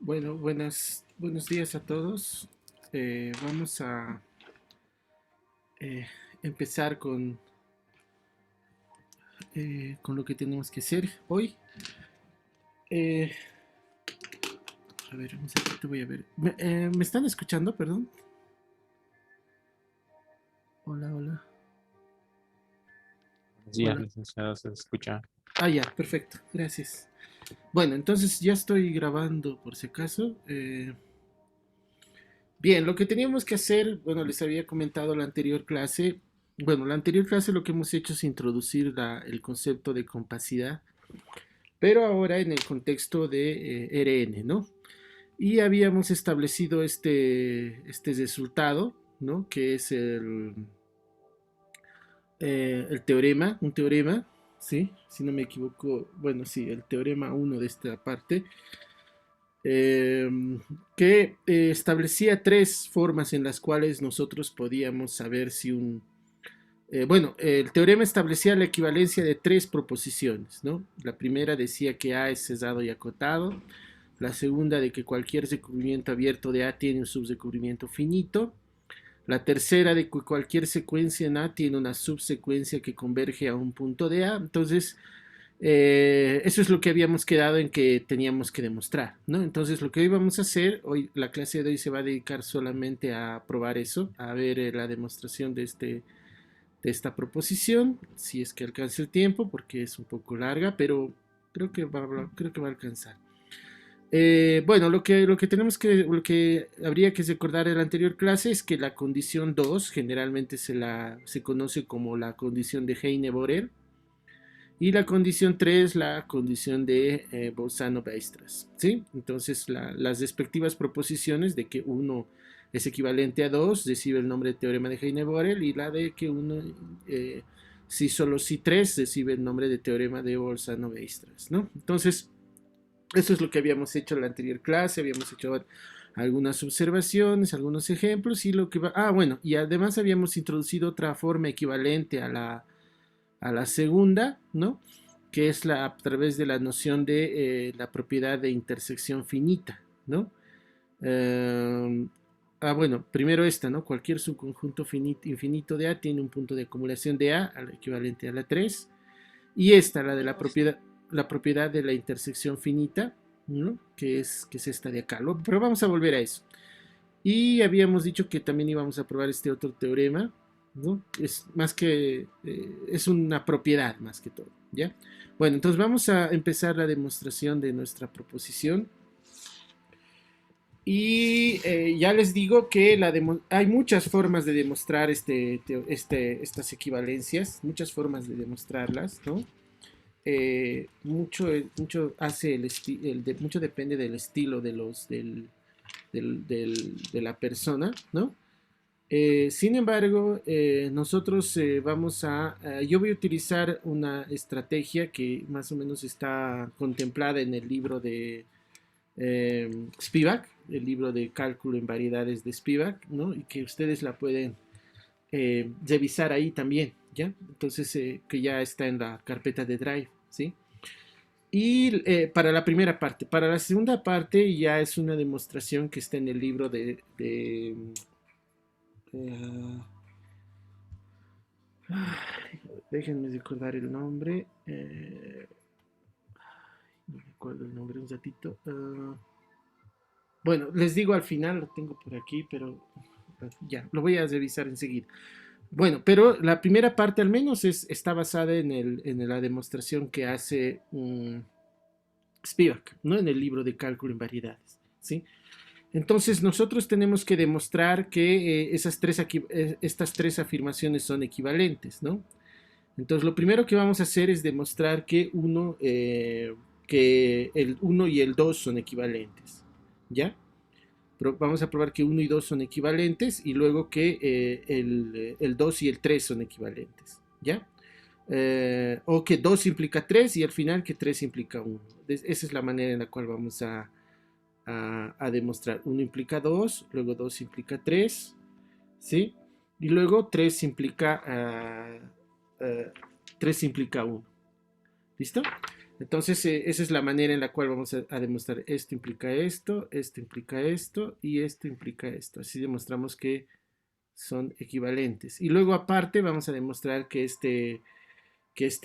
Bueno, buenos días a todos. Vamos a eh, empezar con lo que tenemos que hacer hoy. Eh, a ver, un segundito, voy a ver. ¿Me están escuchando? Perdón. Hola, hola. Buenos días, Hola. licenciado, se escucha. Ah, ya, perfecto. Gracias. Bueno, entonces ya estoy grabando por si acaso. Bien, lo que teníamos que hacer, bueno, les había comentado la anterior clase. Bueno, la anterior clase lo que hemos hecho es introducir el concepto de compacidad, pero ahora en el contexto de RN, ¿no? Y habíamos establecido este resultado, ¿no? Que es el teorema, un teorema, ¿sí? Si no me equivoco, bueno, sí, el teorema uno de esta parte, eh, que establecía tres formas en las cuales nosotros podíamos saber si bueno, el teorema establecía la equivalencia de tres proposiciones, ¿no? La primera decía que A es cesado y acotado, la segunda de que cualquier descubrimiento abierto de A tiene un subdescubrimiento finito, la tercera de que cualquier secuencia en A tiene una subsecuencia que converge a un punto de A. Entonces, eso es lo que habíamos quedado en que teníamos que demostrar, ¿no? Entonces, lo que hoy vamos a hacer, hoy la clase de hoy se va a dedicar solamente a probar eso, a ver la demostración de esta proposición, si es que alcanza el tiempo, porque es un poco larga, pero creo que va a alcanzar. Bueno, lo que habría que recordar en la anterior clase es que la condición 2 generalmente se conoce como la condición de Heine-Borel y la condición 3 la condición de Bolzano-Weierstrass, ¿sí? Entonces las respectivas proposiciones de que uno es equivalente a 2 recibe el nombre de teorema de Heine-Borel y la de que uno si solo si 3 recibe el nombre de teorema de Bolzano-Weierstrass, ¿no? Entonces, eso es lo que habíamos hecho en la anterior clase, habíamos hecho algunas observaciones, algunos ejemplos y lo que va... Ah, bueno, y además habíamos introducido otra forma equivalente a la segunda, ¿no? Que es a través de la noción de la propiedad de intersección finita, ¿no? Bueno, primero esta, ¿no? Cualquier subconjunto infinito de A tiene un punto de acumulación de A, al equivalente a la 3. Y esta, la de la propiedad de la intersección finita, ¿no? Que es esta de acá. Pero vamos a volver a eso. Y habíamos dicho que también íbamos a probar este otro teorema, ¿no? Es más que, es una propiedad más que todo, ¿ya? Bueno, entonces vamos a empezar la demostración de nuestra proposición. Y ya les digo que hay muchas formas de demostrar estas equivalencias, muchas formas de demostrarlas, ¿no? Mucho hace mucho depende del estilo de la persona, ¿no? Sin embargo, nosotros yo voy a utilizar una estrategia que más o menos está contemplada en el libro de Spivak, el libro de cálculo en variedades de Spivak, ¿no? Y que ustedes la pueden revisar ahí también, ¿ya? Entonces, que ya está en la carpeta de Drive, ¿sí? Y para la primera parte. Para la segunda parte ya es una demostración que está en el libro eh, déjenme recordar el nombre. No recuerdo el nombre un ratito. Bueno, les digo al final, lo tengo por aquí, pero ya, lo voy a revisar enseguida. Bueno, pero la primera parte al menos está basada en la demostración que hace Spivak, ¿no? En el libro de cálculo en variedades, ¿sí? Entonces nosotros tenemos que demostrar que estas tres afirmaciones son equivalentes, ¿no? Entonces lo primero que vamos a hacer es demostrar que el uno y el 2 son equivalentes, ¿ya? Pero vamos a probar que uno y 2 son equivalentes y luego que el 2 y el 3 son equivalentes, ¿ya? O que 2 implica 3 y al final que 3 implica uno. Esa es la manera en la cual vamos a demostrar. Uno implica 2, luego 2 implica 3, ¿sí? Y luego 3 implica, uh, 3 implica 1. ¿Listo? Entonces, esa es la manera en la cual vamos a demostrar esto implica esto implica esto y esto implica esto. Así demostramos que son equivalentes. Y luego aparte vamos a demostrar que este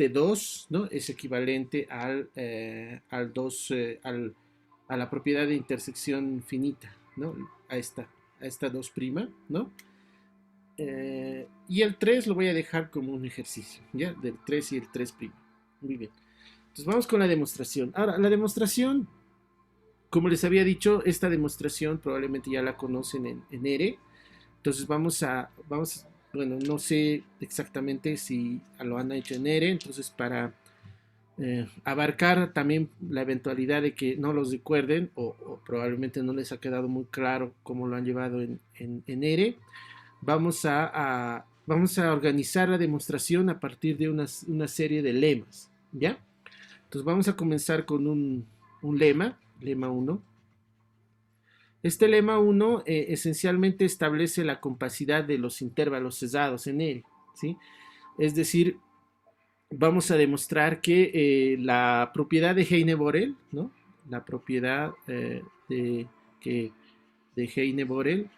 2, ¿no? Es equivalente al 2, a la propiedad de intersección finita, ¿no? A esta 2', ¿no? Y el 3 lo voy a dejar como un ejercicio, ¿ya? Del 3 y el 3'. Muy bien. Entonces vamos con la demostración. Ahora, la demostración, como les había dicho, esta demostración probablemente ya la conocen en ERE. Entonces bueno, no sé exactamente si lo han hecho en ERE, entonces para abarcar también la eventualidad de que no los recuerden o probablemente no les ha quedado muy claro cómo lo han llevado en ERE, vamos a organizar la demostración a partir de una serie de lemas, ¿ya? Entonces vamos a comenzar con un lema 1. Este lema 1 esencialmente establece la compacidad de los intervalos cesados en él, ¿sí? Es decir, vamos a demostrar que la propiedad de Heine-Borel, ¿no? La propiedad de Heine-Borel,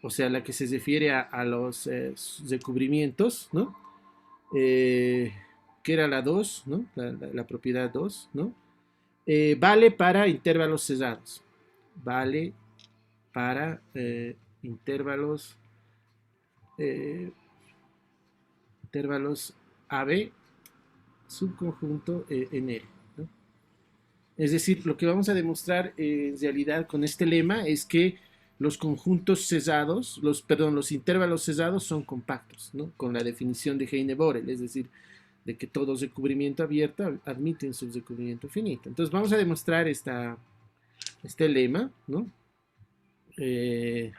o sea, la que se refiere a los recubrimientos, ¿no? Que era la 2, ¿no? La propiedad 2, ¿no? Vale para intervalos cesados. Vale para eh, intervalos AB subconjunto en L, ¿no? Es decir, lo que vamos a demostrar en realidad con este lema es que los conjuntos cesados, los intervalos cesados son compactos, ¿no? Con la definición de Heine-Borel, es decir, de que todo recubrimiento abierto admite un subrecubrimiento finito. Entonces vamos a demostrar este lema, ¿no? Eh,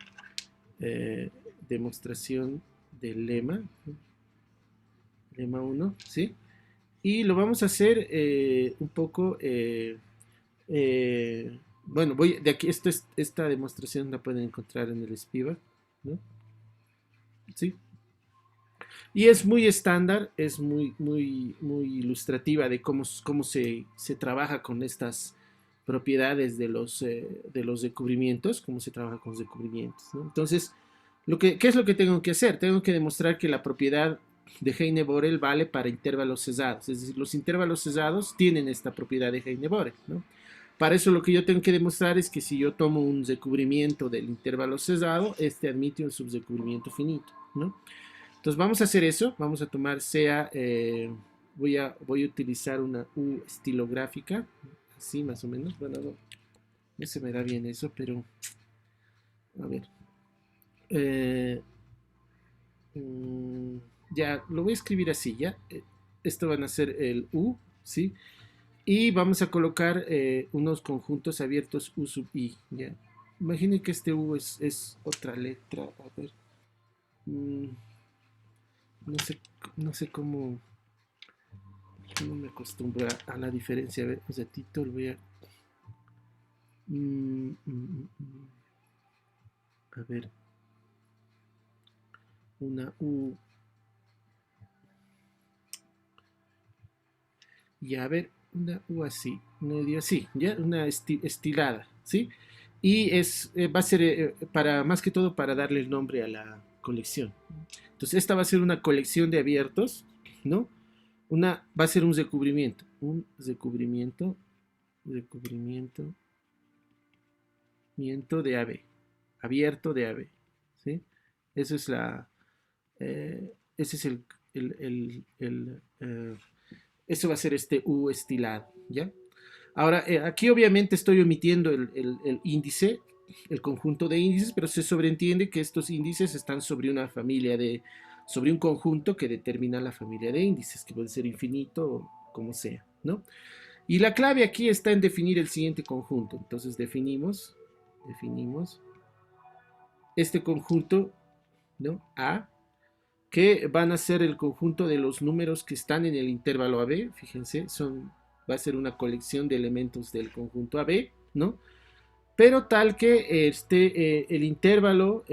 demostración del lema, ¿no? Lema 1, ¿sí? Y lo vamos a hacer un poco, bueno, de aquí, esta demostración la pueden encontrar en el Spivak, ¿no? ¿Sí? Y es muy estándar, es muy ilustrativa de cómo se trabaja con estas propiedades de los recubrimientos, cómo se trabaja con los recubrimientos, ¿no? Entonces, ¿qué es lo que tengo que hacer? Tengo que demostrar que la propiedad de Heine-Borel vale para intervalos cesados, es decir, los intervalos cesados tienen esta propiedad de Heine-Borel, ¿no? Para eso lo que yo tengo que demostrar es que si yo tomo un recubrimiento del intervalo cesado, este admite un subrecubrimiento finito, ¿no? Entonces vamos a hacer eso, vamos a tomar voy a utilizar una U estilográfica, así más o menos, bueno, no se me da bien eso, pero a ver, eh, ya, lo voy a escribir así, ya, esto van a ser el U, ¿sí? Y vamos a colocar unos conjuntos abiertos U sub I, ya. Imaginen que este U es otra letra, a ver, mm, no sé, no sé cómo no me acostumbro a la diferencia. A ver, un ratito lo voy a... A ver. Una U. Y a ver, una U así. Medio así, ¿ya? Una estilada, ¿sí? Y va a ser para, más que todo para darle el nombre a la colección. Entonces, esta va a ser una colección de abiertos, ¿no? Va a ser un recubrimiento. Un recubrimiento de AB, abierto de AB, ¿sí? Eso es ese es eso va a ser este U estilado, ¿ya? Ahora, aquí obviamente estoy omitiendo el índice, el conjunto de índices, pero se sobreentiende que estos índices están sobre una familia sobre un conjunto que determina la familia de índices, que puede ser infinito o como sea, ¿no? Y la clave aquí está en definir el siguiente conjunto. Entonces definimos este conjunto, ¿no? A, que van a ser el conjunto de los números que están en el intervalo AB, fíjense, va a ser una colección de elementos del conjunto AB, ¿no? Pero tal que el intervalo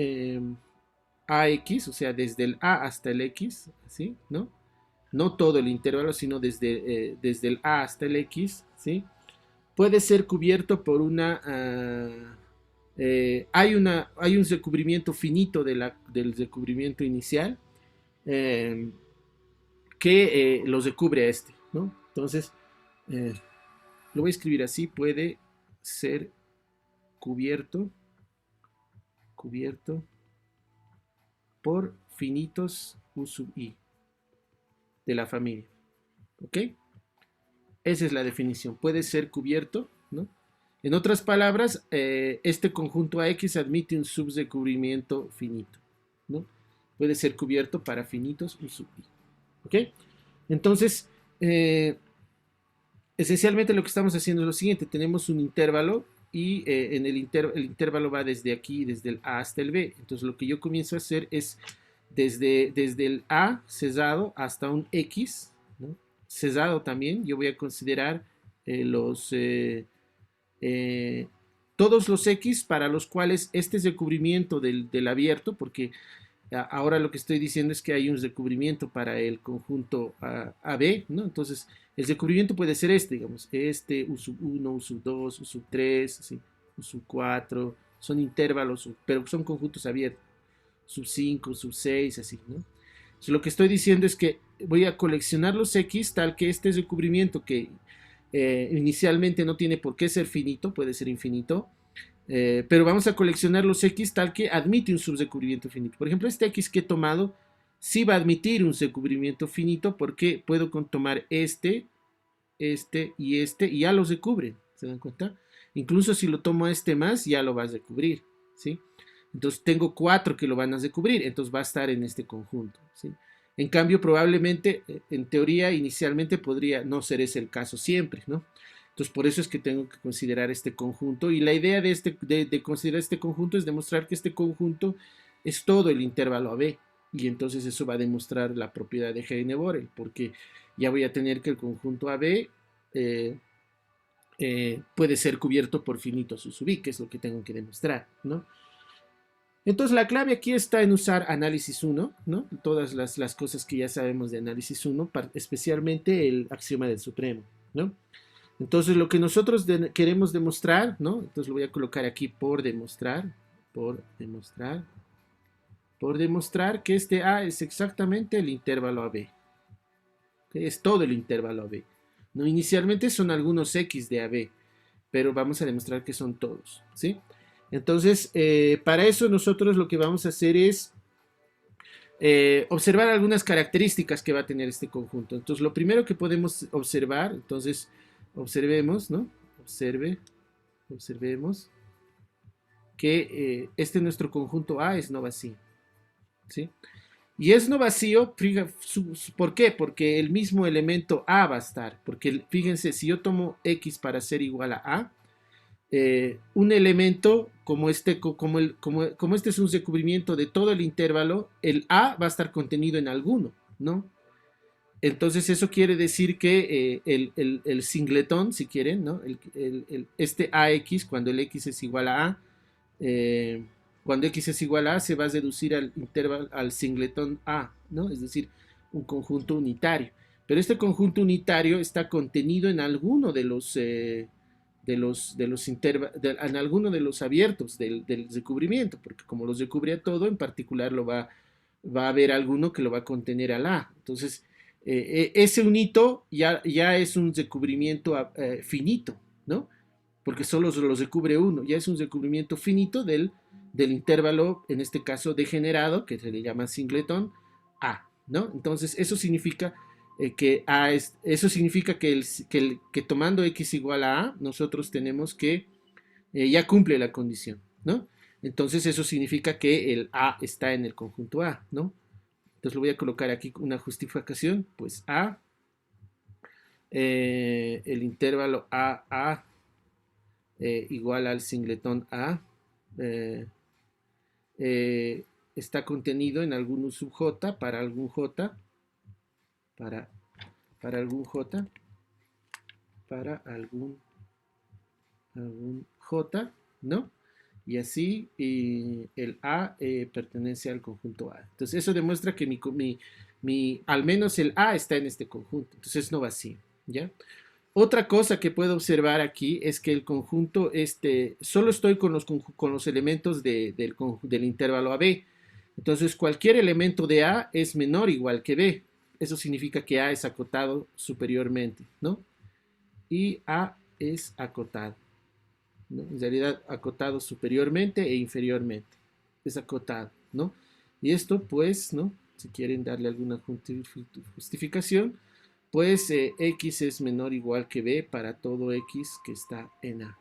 AX, o sea, desde el A hasta el X, ¿sí? ¿No? no todo el intervalo, sino desde el A hasta el X, ¿sí? Puede ser cubierto por hay un recubrimiento finito del recubrimiento inicial eh, que los recubre a este, ¿no? Entonces, eh, lo voy a escribir así, puede ser cubierto por finitos U sub I de la familia, ¿ok? Esa es la definición, puede ser cubierto, ¿no? En otras palabras, este conjunto AX admite un subrecubrimiento finito, ¿no? Puede ser cubierto para finitos U sub I, ¿ok? Entonces, esencialmente lo que estamos haciendo es lo siguiente, tenemos un intervalo y en el intervalo va desde aquí, desde el A hasta el B. Entonces lo que yo comienzo a hacer es desde el A cerrado hasta un X, ¿no? Cerrado también, yo voy a considerar eh, todos los X para los cuales este es el cubrimiento del abierto, porque ahora lo que estoy diciendo es que hay un recubrimiento para el conjunto AB, ¿no? Entonces, el recubrimiento puede ser este, digamos, este, U sub 1, U sub 2, U sub 3, ¿sí? U sub 4, son intervalos, pero son conjuntos abiertos, sub 5, sub 6, así, ¿no? Entonces, lo que estoy diciendo es que voy a coleccionar los X tal que este recubrimiento que inicialmente no tiene por qué ser finito, puede ser infinito, pero vamos a coleccionar los X tal que admite un subrecubrimiento finito. Por ejemplo, este X que he tomado sí va a admitir un recubrimiento finito porque puedo tomar este y ya los recubre. ¿Se dan cuenta? Incluso si lo tomo a este más, ya lo vas a recubrir. ¿Sí? Entonces tengo 4 que lo van a recubrir, entonces va a estar en este conjunto. ¿Sí? En cambio, probablemente, en teoría, inicialmente podría no ser ese el caso siempre, ¿no? Entonces, por eso es que tengo que considerar este conjunto. Y la idea de considerar este conjunto es demostrar que este conjunto es todo el intervalo AB. Y entonces eso va a demostrar la propiedad de Heine-Borel, porque ya voy a tener que el conjunto AB puede ser cubierto por finitos U sub I, que es lo que tengo que demostrar, ¿no? Entonces la clave aquí está en usar análisis 1, ¿no? Todas las cosas que ya sabemos de análisis 1, especialmente el axioma del supremo, ¿no? Entonces lo que nosotros queremos demostrar, ¿no? Entonces lo voy a colocar aquí por demostrar que este A es exactamente el intervalo AB, ¿okay? Es todo el intervalo AB. ¿No? Inicialmente son algunos X de AB, pero vamos a demostrar que son todos, ¿sí? Entonces, para eso nosotros lo que vamos a hacer es observar algunas características que va a tener este conjunto. Entonces, lo primero que podemos observar, entonces, observemos, ¿no? Observemos que este nuestro conjunto A es no vacío, ¿sí? Y es no vacío, ¿por qué? Porque el mismo elemento A va a estar, porque fíjense, si yo tomo X para ser igual a A, un elemento como como este es un recubrimiento de todo el intervalo, el A va a estar contenido en alguno, ¿no? Entonces eso quiere decir que el singletón, si quieren, ¿no? Este AX, cuando el X es igual a A, eh, cuando X es igual a A, se va a reducir al intervalo, al singletón A, ¿no? Es decir, un conjunto unitario. Pero este conjunto unitario está contenido en alguno de los en alguno de los abiertos del recubrimiento, porque como los recubre a todo, en particular va a haber alguno que lo va a contener al A. Entonces, ese unito ya es un recubrimiento finito, ¿no? Porque solo los recubre uno, ya es un recubrimiento finito del intervalo, en este caso degenerado, que se le llama singleton A, ¿no? Entonces, eso significa eso significa que tomando x igual a a, nosotros tenemos que ya cumple la condición, ¿no? Entonces eso significa que el a está en el conjunto a, ¿no? Entonces lo voy a colocar aquí una justificación, pues a, el intervalo a igual al singletón a, eh, está contenido en algún sub j para algún j, para, para algún j, para algún J, ¿no? Y así el A pertenece al conjunto A. Entonces eso demuestra que al menos el A está en este conjunto, entonces es no vacío, ¿ya? Otra cosa que puedo observar aquí es que el conjunto, solo estoy con los elementos del intervalo AB. Entonces, cualquier elemento de A es menor o igual que B. Eso significa que A es acotado superiormente, ¿no? Y A es acotado, ¿no? En realidad, acotado superiormente e inferiormente. Es acotado, ¿no? Y esto, pues, ¿no? Si quieren darle alguna justificación, pues X es menor o igual que B para todo X que está en A.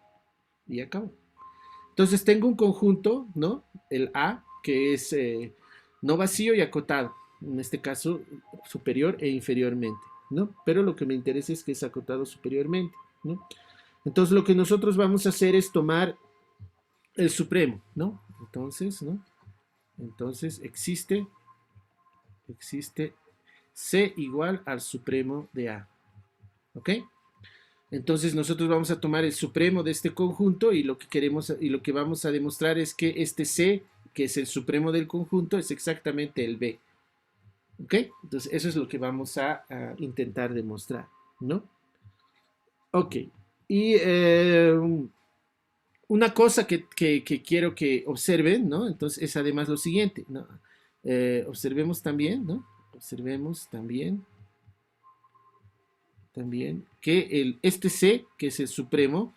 Y acabo. Entonces tengo un conjunto, ¿no? El A, que es no vacío y acotado. En este caso, superior e inferiormente, ¿no? Pero lo que me interesa es que es acotado superiormente, ¿no? Entonces lo que nosotros vamos a hacer es tomar el supremo, ¿no? Entonces, ¿no? Entonces existe C igual al supremo de A, ¿ok? Entonces nosotros vamos a tomar el supremo de este conjunto y lo que queremos y lo que vamos a demostrar es que este C, que es el supremo del conjunto, es exactamente el B. ¿Ok? Entonces eso es lo que vamos a intentar demostrar, ¿no? Ok. Y una cosa que quiero que observen, ¿no? Entonces es además lo siguiente, ¿no? Observemos también, ¿no? Observemos también que este C, que es el supremo,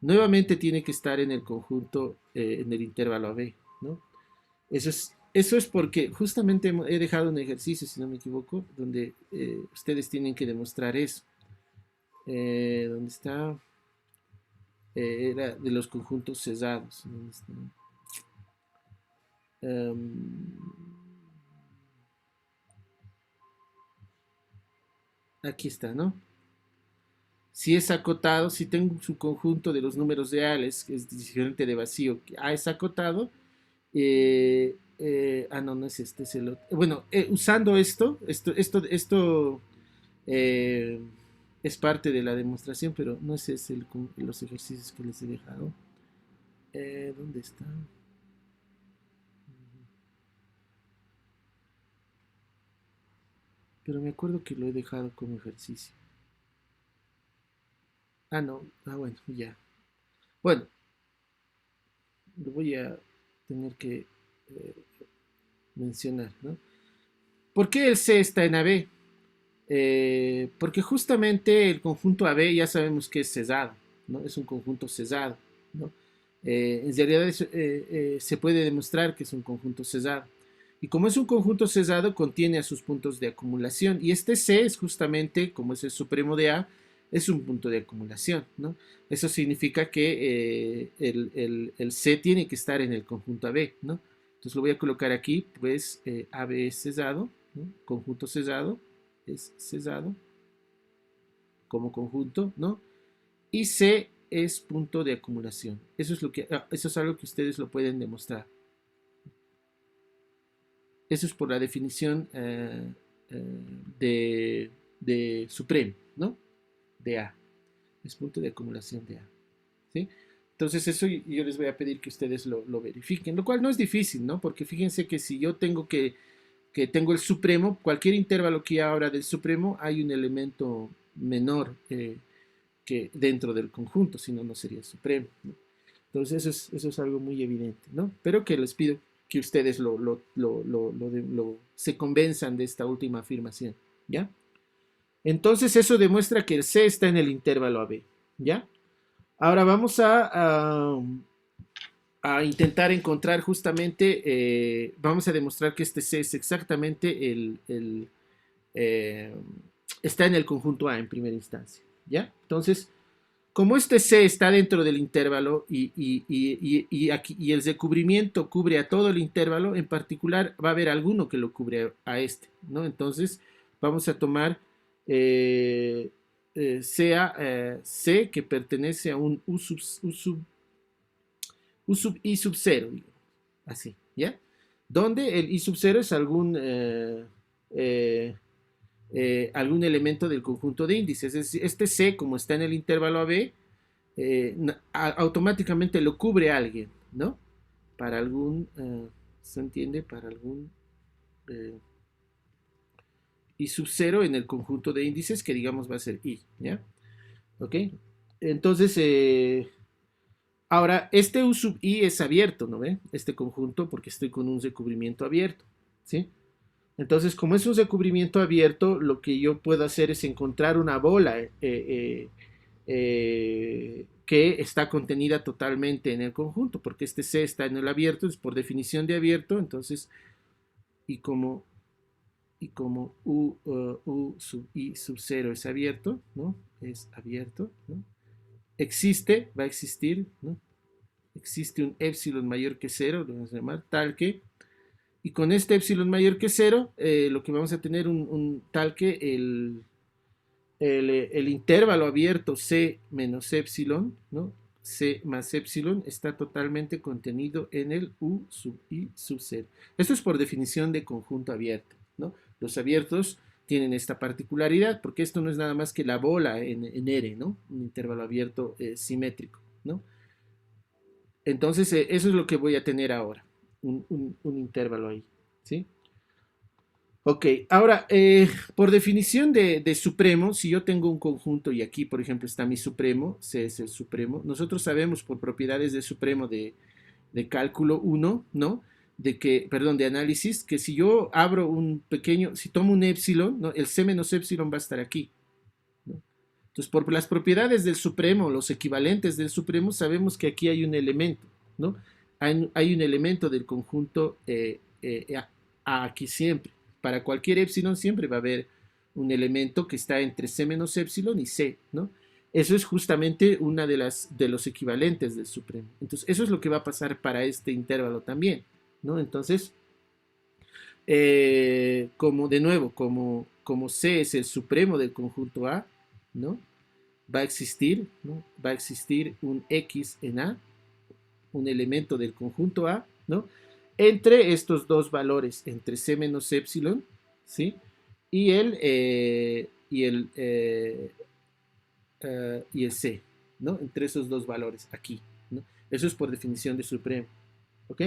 nuevamente tiene que estar en el conjunto, en el intervalo AB, ¿no? Eso es porque justamente he dejado un ejercicio, si no me equivoco, donde ustedes tienen que demostrar eso. ¿Dónde está? Era de los conjuntos cesados. ¿Dónde está? Aquí está, ¿no? Si es acotado, si tengo su conjunto de los números reales, que es diferente de vacío, que A es acotado, no, no es este, es el otro. Bueno, usando esto eh, es parte de la demostración, pero no es ese los ejercicios que les he dejado. ¿Dónde está? Pero me acuerdo que lo he dejado como ejercicio. Ah, no. Ah, bueno, ya. Bueno, lo voy a tener que eh, mencionar, ¿no? ¿Por qué el C está en AB? Porque justamente el conjunto AB ya sabemos que es cesado, ¿no? Es un conjunto cesado, ¿no? En realidad se puede demostrar que es un conjunto cesado. Y como es un conjunto cesado, contiene a sus puntos de acumulación. Y este C es justamente, como es el supremo de A, es un punto de acumulación, ¿no? Eso significa que el C tiene que estar en el conjunto AB, ¿no? Entonces lo voy a colocar aquí, pues AB es cesado, ¿no? Conjunto cesado es cesado como conjunto, ¿no? Y C es punto de acumulación. Eso es algo que ustedes lo pueden demostrar. Eso es por la definición de supremo, ¿no? De A. Es punto de acumulación de A. ¿Sí? Entonces eso yo les voy a pedir que ustedes lo verifiquen, lo cual no es difícil, ¿no? Porque fíjense que si yo tengo que tengo el supremo, cualquier intervalo que ahora del supremo hay un elemento menor que dentro del conjunto, si no, no sería supremo, ¿no? Entonces eso es algo muy evidente, ¿no? Pero que les pido que ustedes se convenzan de esta última afirmación, ¿ya? Entonces eso demuestra que el C está en el intervalo AB, ¿ya? Ahora vamos a intentar encontrar justamente, vamos a demostrar que este C es exactamente está en el conjunto A en primera instancia, ¿ya? Entonces, como este C está dentro del intervalo y el recubrimiento cubre a todo el intervalo, en particular va a haber alguno que lo cubre a este, ¿no? Entonces, vamos a tomar C que pertenece a un U sub I sub 0, así, ¿ya? Donde el I sub 0 es algún elemento del conjunto de índices. Es decir, este C, como está en el intervalo AB, automáticamente lo cubre a alguien, ¿no? Para algún, ¿se entiende? Para algún y sub 0 en el conjunto de índices que digamos va a ser i, ¿ya? ¿Ok? Entonces, ahora, este U sub i es abierto, ¿no ve? Este conjunto, porque estoy con un recubrimiento abierto, ¿sí? Entonces, como es un recubrimiento abierto, lo que yo puedo hacer es encontrar una bola que está contenida totalmente en el conjunto, porque este C está en el abierto, es por definición de abierto, entonces, y como, y como U sub i sub 0 es abierto, ¿no? Es abierto, ¿no? Existe, va a existir, ¿no? Existe un epsilon mayor que 0, lo vamos a llamar tal que, y con este epsilon mayor que 0, lo que vamos a tener un tal que el intervalo abierto C menos epsilon, ¿no? C más epsilon está totalmente contenido en el U sub i sub 0. Esto es por definición de conjunto abierto, ¿no? Los abiertos tienen esta particularidad porque esto no es nada más que la bola en R, ¿no? Un intervalo abierto simétrico, ¿no? Entonces, eso es lo que voy a tener ahora, un intervalo ahí, ¿sí? Ok, ahora, por definición de supremo, si yo tengo un conjunto y aquí, por ejemplo, está mi supremo, C es el supremo, nosotros sabemos por propiedades de supremo de cálculo 1, ¿no? Perdón, de análisis, que si yo abro un pequeño, si tomo un epsilon, ¿no? El C menos epsilon va a estar aquí, ¿no? Entonces, por las propiedades del supremo, los equivalentes del supremo, sabemos que aquí hay un elemento, ¿no? Hay un elemento del conjunto aquí siempre. Para cualquier epsilon siempre va a haber un elemento que está entre C menos epsilon y C, ¿no? Eso es justamente una de los equivalentes del supremo. Entonces, eso es lo que va a pasar para este intervalo también, ¿no? Entonces, como de nuevo, como C es el supremo del conjunto A, ¿no? Va a existir, ¿no? Va a existir un X en A, un elemento del conjunto A, ¿no? Entre estos dos valores, entre C menos epsilon, ¿sí? Y el C, ¿no? Entre esos dos valores aquí, ¿no? Eso es por definición de supremo, ¿ok?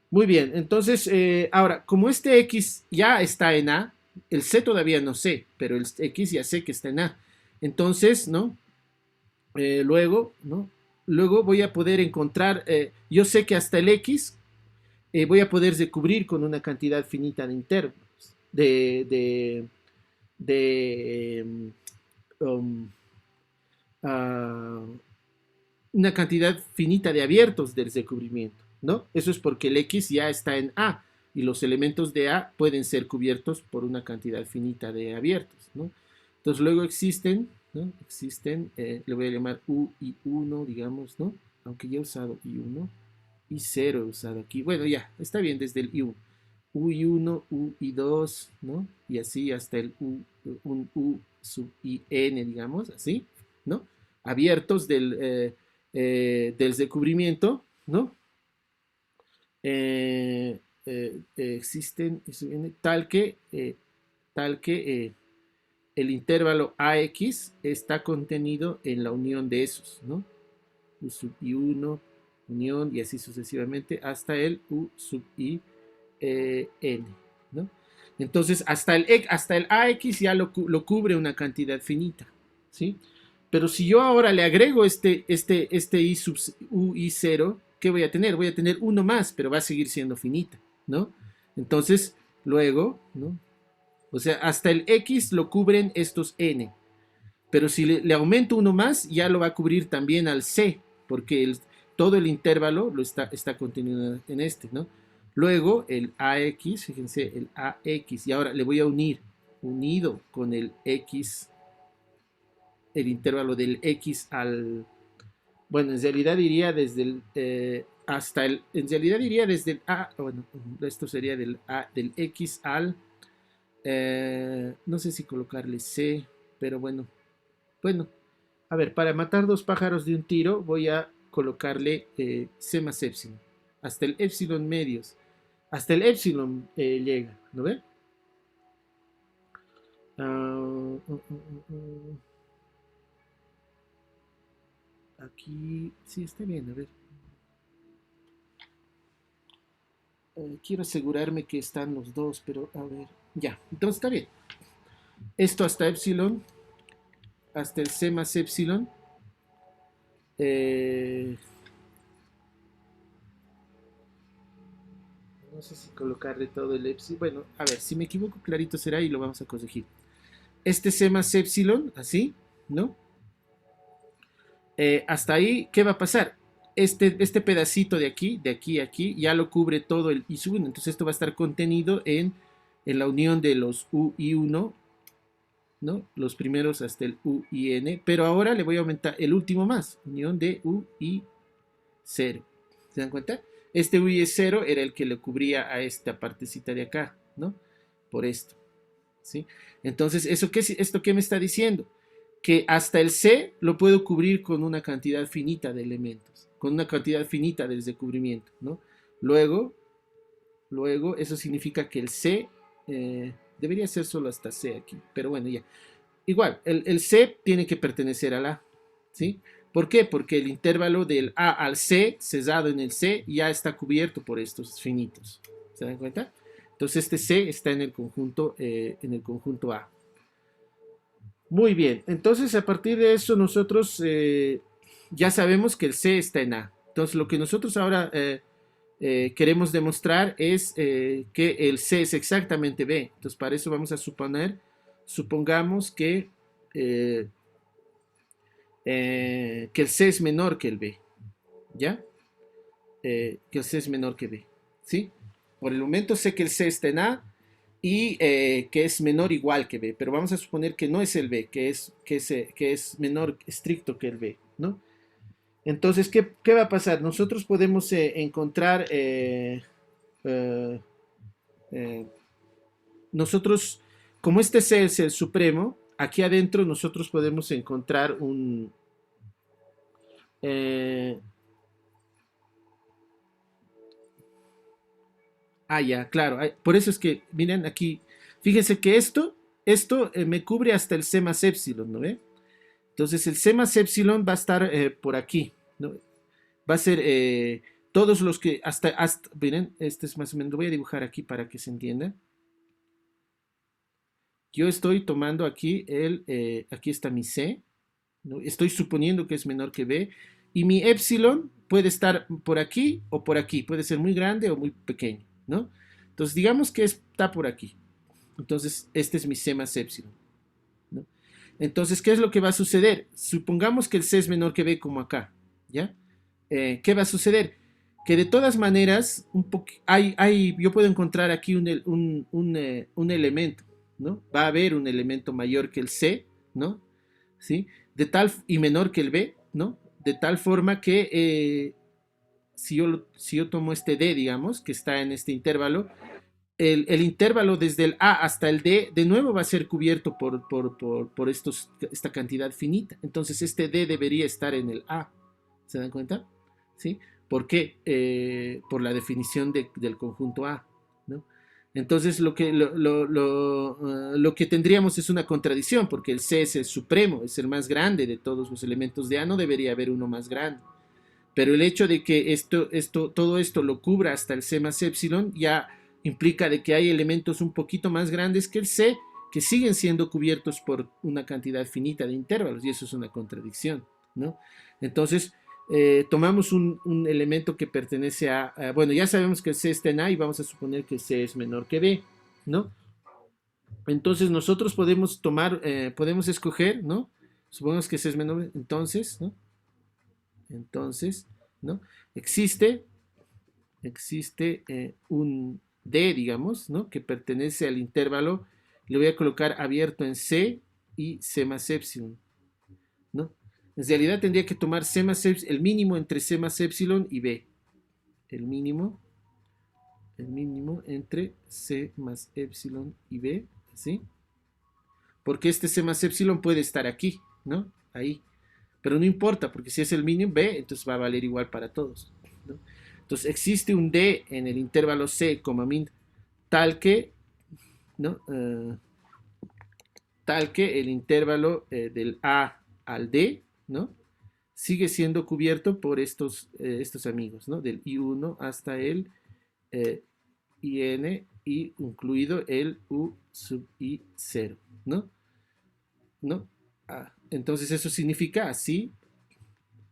Muy bien, entonces, ahora, como este X ya está en A, el C todavía no sé, pero el X ya sé que está en A. Entonces, ¿no? Luego, ¿no? Luego voy a poder encontrar, yo sé que hasta el X voy a poder recubrir con una cantidad finita de intervalos, de, de um, uh, una cantidad finita de abiertos del recubrimiento, ¿no? Eso es porque el X ya está en A y los elementos de A pueden ser cubiertos por una cantidad finita de abiertos, ¿no? Entonces luego existen, ¿no? Existen, le voy a llamar U y 1, digamos, ¿no? Aunque ya he usado I1, I0 he usado aquí. Bueno, ya, está bien desde el I1. U y 1, U y 2, ¿no? Y así hasta el un U sub IN, digamos, así, ¿no? Abiertos del recubrimiento, ¿no? Existen tal que el intervalo AX está contenido en la unión de esos, ¿no? U sub I1, unión y así sucesivamente hasta el U sub I N, ¿no? Entonces, hasta el AX ya lo cubre una cantidad finita, ¿sí? Pero si yo ahora le agrego este I sub U I0, ¿qué voy a tener? Voy a tener uno más, pero va a seguir siendo finita, ¿no? Entonces, luego, ¿no? O sea, hasta el X lo cubren estos N, pero si le aumento uno más, ya lo va a cubrir también al C, porque todo el intervalo está contenido en este, ¿no? Luego el AX, fíjense, el AX, y ahora le voy a unido con el X, el intervalo del X bueno, en realidad diría desde el, en realidad diría desde el A, bueno, esto sería del X no sé si colocarle C, pero bueno, a ver, para matar dos pájaros de un tiro, voy a colocarle C más epsilon. Hasta el epsilon medios. Hasta el epsilon llega, ¿no ve? Aquí, sí, está bien, a ver. Quiero asegurarme que están los dos, pero a ver. Ya, entonces está bien. Esto hasta epsilon, hasta el C más epsilon. No sé si colocarle todo el epsilon. Bueno, a ver, si me equivoco clarito será y lo vamos a corregir. Este C más epsilon, así, ¿no? Hasta ahí, ¿qué va a pasar? Este pedacito de aquí a aquí, ya lo cubre todo el I1. Entonces esto va a estar contenido en la unión de los U y 1, ¿no? Los primeros hasta el U y N. Pero ahora le voy a aumentar el último más, unión de U y 0. ¿Se dan cuenta? Este U y 0 era el que le cubría a esta partecita de acá, ¿no? Por esto, ¿sí? Entonces, ¿esto qué me está diciendo? Que hasta el C lo puedo cubrir con una cantidad finita de elementos, con una cantidad finita de cubrimiento, ¿no? Luego, eso significa que el C debería ser solo hasta C aquí, pero bueno, ya. Igual, el C tiene que pertenecer al A, ¿sí? ¿Por qué? Porque el intervalo del A al C, cesado en el C, ya está cubierto por estos finitos. ¿Se dan cuenta? Entonces este C está en el conjunto A. Muy bien, entonces a partir de eso nosotros ya sabemos que el C está en A. Entonces lo que nosotros ahora queremos demostrar es que el C es exactamente B. Entonces para eso vamos a supongamos que el C es menor que el B, ¿ya? Que el C es menor que B, ¿sí? Por el momento sé que el C está en A y que es menor o igual que B, pero vamos a suponer que no es el B, que es menor estricto que el B, ¿no? Entonces, ¿qué va a pasar? Nosotros podemos encontrar, eh, nosotros, como este C es el supremo, aquí adentro nosotros podemos encontrar eh, ya, claro. Por eso es que, miren aquí, fíjense que esto me cubre hasta el C más epsilon, ¿no ve? Entonces el C más epsilon va a estar por aquí, ¿no? Va a ser todos los que miren, este es más o menos, lo voy a dibujar aquí para que se entienda. Yo estoy tomando aquí aquí está mi C, ¿no? Estoy suponiendo que es menor que B, y mi epsilon puede estar por aquí o por aquí, puede ser muy grande o muy pequeño, ¿no? Entonces digamos que está por aquí. Entonces este es mi C más epsilon, ¿no? Entonces, ¿qué es lo que va a suceder? Supongamos que el C es menor que B como acá, ¿ya? ¿Qué va a suceder? Que de todas maneras, yo puedo encontrar aquí un elemento, ¿no? Va a haber un elemento mayor que el C, ¿no? ¿Sí? Y menor que el B, ¿no? De tal forma que si yo tomo este D, digamos, que está en este intervalo, el intervalo desde el A hasta el D de nuevo va a ser cubierto por esta cantidad finita. Entonces este D debería estar en el A. ¿Se dan cuenta? ¿Sí? ¿Por qué? Por la definición del conjunto A, ¿no? Entonces lo que tendríamos es una contradicción, porque el C es el supremo, es el más grande de todos los elementos de A, no debería haber uno más grande. Pero el hecho de que todo esto lo cubra hasta el C más epsilon ya implica de que hay elementos un poquito más grandes que el C que siguen siendo cubiertos por una cantidad finita de intervalos, y eso es una contradicción, ¿no? Entonces, tomamos un elemento que pertenece bueno, ya sabemos que el C está en A y vamos a suponer que C es menor que B, ¿no? Entonces nosotros podemos escoger, ¿no? Supongamos que C es menor, entonces, ¿no? Entonces, ¿no? Existe un D, digamos, ¿no? Que pertenece al intervalo, le voy a colocar abierto en C y C más epsilon, ¿no? En realidad tendría que tomar C más epsilon, el mínimo entre C más epsilon y B. El mínimo entre C más epsilon y B, ¿sí? Porque este C más epsilon puede estar aquí, ¿no? Ahí. Pero no importa, porque si es el mínimo B, entonces va a valer igual para todos, ¿no? Entonces existe un D en el intervalo C, min, tal que, ¿no? Tal que el intervalo del A al D, ¿no? Sigue siendo cubierto por estos amigos, ¿no? Del I1 hasta el IN y incluido el U sub I 0, ¿no? ¿No? Entonces eso significa así,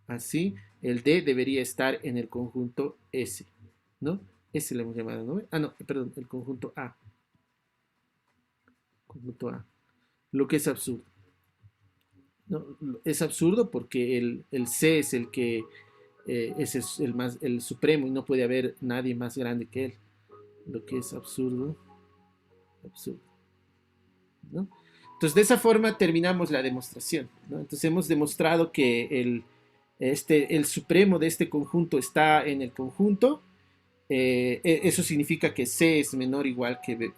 así, el D debería estar en el conjunto S, ¿no? S le hemos llamado, ¿no? No, perdón, el conjunto A. Conjunto A. Lo que es absurdo. ¿No? Es absurdo porque el C es el que es el supremo y no puede haber nadie más grande que él. Lo que es absurdo. Absurdo. ¿No? Entonces, de esa forma terminamos la demostración, ¿no? Entonces, hemos demostrado que el supremo de este conjunto está en el conjunto. Eso significa que C es menor o igual que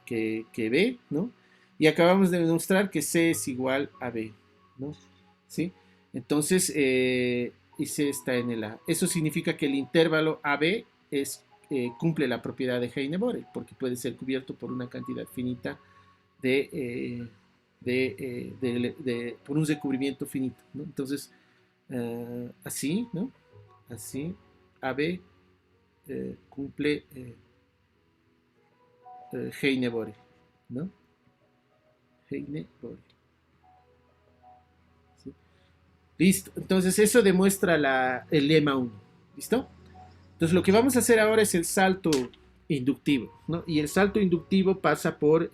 B, ¿no? Y acabamos de demostrar que C es igual a B, ¿no? ¿Sí? Entonces, y C está en el A. Eso significa que el intervalo AB cumple la propiedad de Heine-Borel, porque puede ser cubierto por una cantidad finita por un recubrimiento finito, ¿no? Entonces, así, ¿no? Así, AB cumple Heine-Borel, ¿no? Heine-Borel. ¿Sí? Listo. Entonces, eso demuestra el lema 1. ¿Listo? Entonces, lo que vamos a hacer ahora es el salto inductivo, ¿no? Y el salto inductivo pasa por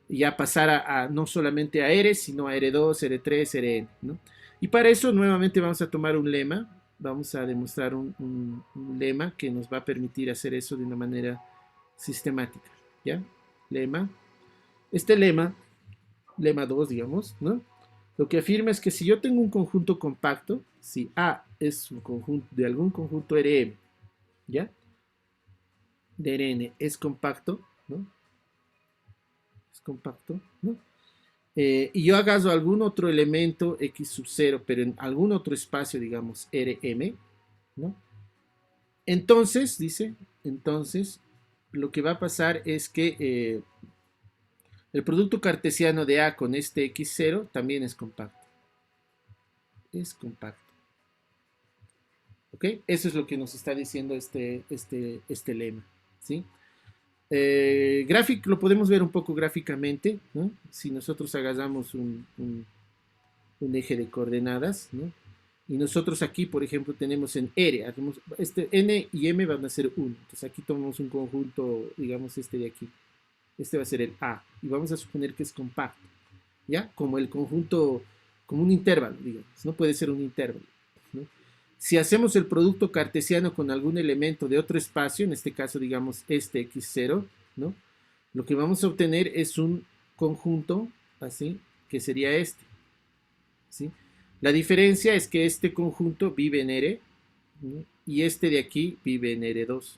ya pasar no solamente a R, sino a R2, R3, Rn, ¿no? Y para eso nuevamente vamos a tomar un lema, vamos a demostrar un lema que nos va a permitir hacer eso de una manera sistemática, ¿ya? Lema. Este lema 2, digamos, ¿no? Lo que afirma es que si yo tengo un conjunto compacto, si A es un conjunto de algún conjunto Rm, ¿ya? De Rn es compacto, ¿no? Es compacto, ¿no? Y yo agarro algún otro elemento x sub 0, pero en algún otro espacio, digamos, Rm, ¿no? Entonces, dice, entonces, lo que va a pasar es que el producto cartesiano de A con este x0 también es compacto. Es compacto. ¿Ok? Eso es lo que nos está diciendo este lema, ¿sí? Lo podemos ver un poco gráficamente, ¿no? Si nosotros agarramos un eje de coordenadas, ¿no? Y nosotros aquí, por ejemplo, tenemos en R, N y M van a ser 1. Entonces aquí tomamos un conjunto, digamos este de aquí. Este va a ser el A. Y vamos a suponer que es compacto, ¿ya? Como el conjunto, como un intervalo, digamos. No puede ser un intervalo, ¿no? Si hacemos el producto cartesiano con algún elemento de otro espacio, en este caso, digamos, este x0, ¿no? Lo que vamos a obtener es un conjunto, así, que sería este, ¿sí? La diferencia es que este conjunto vive en R, ¿no? Y este de aquí vive en R2,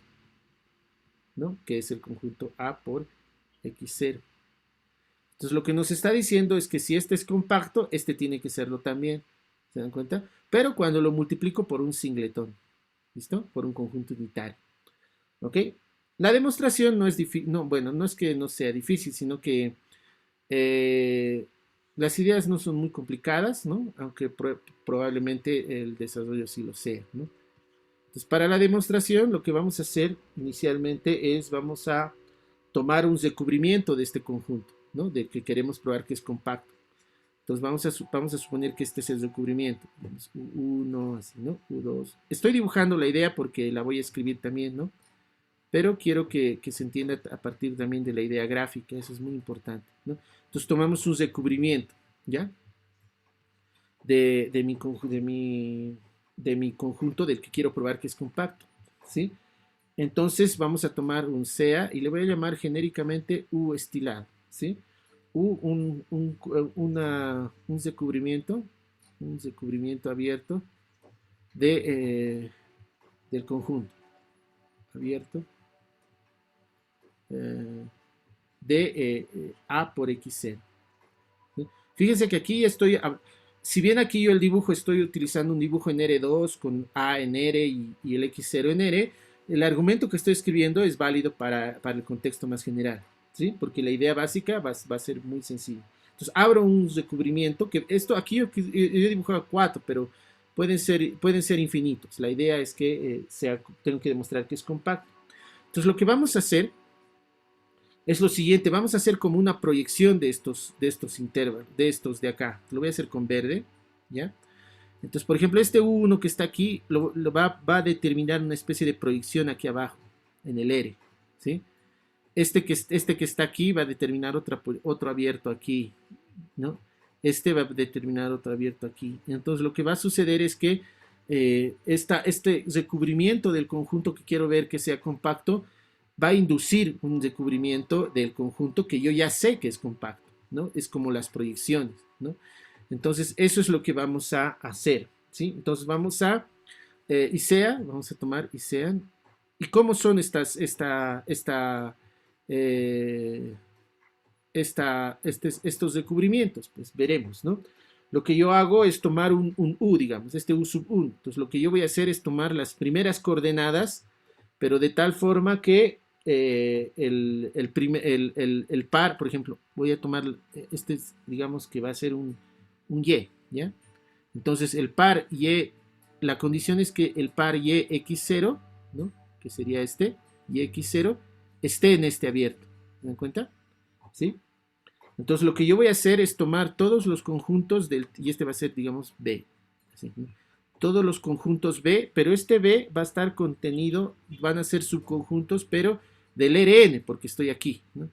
¿no? Que es el conjunto A por x0. Entonces lo que nos está diciendo es que si este es compacto, este tiene que serlo también. ¿Se dan cuenta? Pero cuando lo multiplico por un singletón, ¿listo? Por un conjunto unitario. ¿Ok? La demostración no es difícil, no, bueno, no es que no sea difícil, sino que las ideas no son muy complicadas, ¿no? Aunque probablemente el desarrollo sí lo sea, ¿no? Entonces, para la demostración, lo que vamos a hacer inicialmente es, vamos a tomar un recubrimiento de este conjunto, ¿no? De que queremos probar que es compacto. Entonces vamos a suponer que este es el recubrimiento. U1, así, ¿no? U2. Estoy dibujando la idea porque la voy a escribir también, ¿no? Pero quiero que se entienda a partir también de la idea gráfica, eso es muy importante, ¿no? Entonces tomamos un recubrimiento, ¿ya? De mi conjunto del que quiero probar que es compacto, ¿sí? Entonces vamos a tomar un SEA y le voy a llamar genéricamente U estilado, ¿sí? Un recubrimiento abierto del conjunto abierto de A por x0. ¿Sí? Fíjense que aquí si bien aquí yo el dibujo estoy utilizando un dibujo en R2 con A en R y el x0 en R, el argumento que estoy escribiendo es válido para el contexto más general, ¿sí? Porque la idea básica va a ser muy sencilla. Entonces abro un recubrimiento, que esto aquí yo he dibujado 4, pero pueden ser infinitos. La idea es que tengo que demostrar que es compacto. Entonces lo que vamos a hacer es lo siguiente, vamos a hacer como una proyección de estos intervalos, de estos de acá. Lo voy a hacer con verde, ¿ya? Entonces, por ejemplo, este U1 que está aquí va a determinar una especie de proyección aquí abajo, en el R, ¿sí? Este que está aquí va a determinar otro abierto aquí, ¿no? Este va a determinar otro abierto aquí. Entonces, lo que va a suceder es que este recubrimiento del conjunto que quiero ver que sea compacto va a inducir un recubrimiento del conjunto que yo ya sé que es compacto, ¿no? Es como las proyecciones, ¿no? Entonces, eso es lo que vamos a hacer, ¿sí? Entonces, vamos a ISEA, vamos a tomar ISEA. ¿Y cómo son eh, estos recubrimientos? Pues veremos, ¿no? Lo que yo hago es tomar un U, digamos, este U sub 1. Entonces, lo que yo voy a hacer es tomar las primeras coordenadas, pero de tal forma que el par, por ejemplo, voy a tomar digamos que va a ser un Y, ¿ya? Entonces, el par Y, la condición es que el par Y X0, ¿no? Que sería este, Y X0, esté en este abierto. ¿Se dan cuenta? ¿Sí? Entonces, lo que yo voy a hacer es tomar todos los conjuntos y este va a ser, digamos, B. ¿Sí? Todos los conjuntos B, pero este B va a estar contenido, van a ser subconjuntos, pero del Rn, porque estoy aquí, ¿no?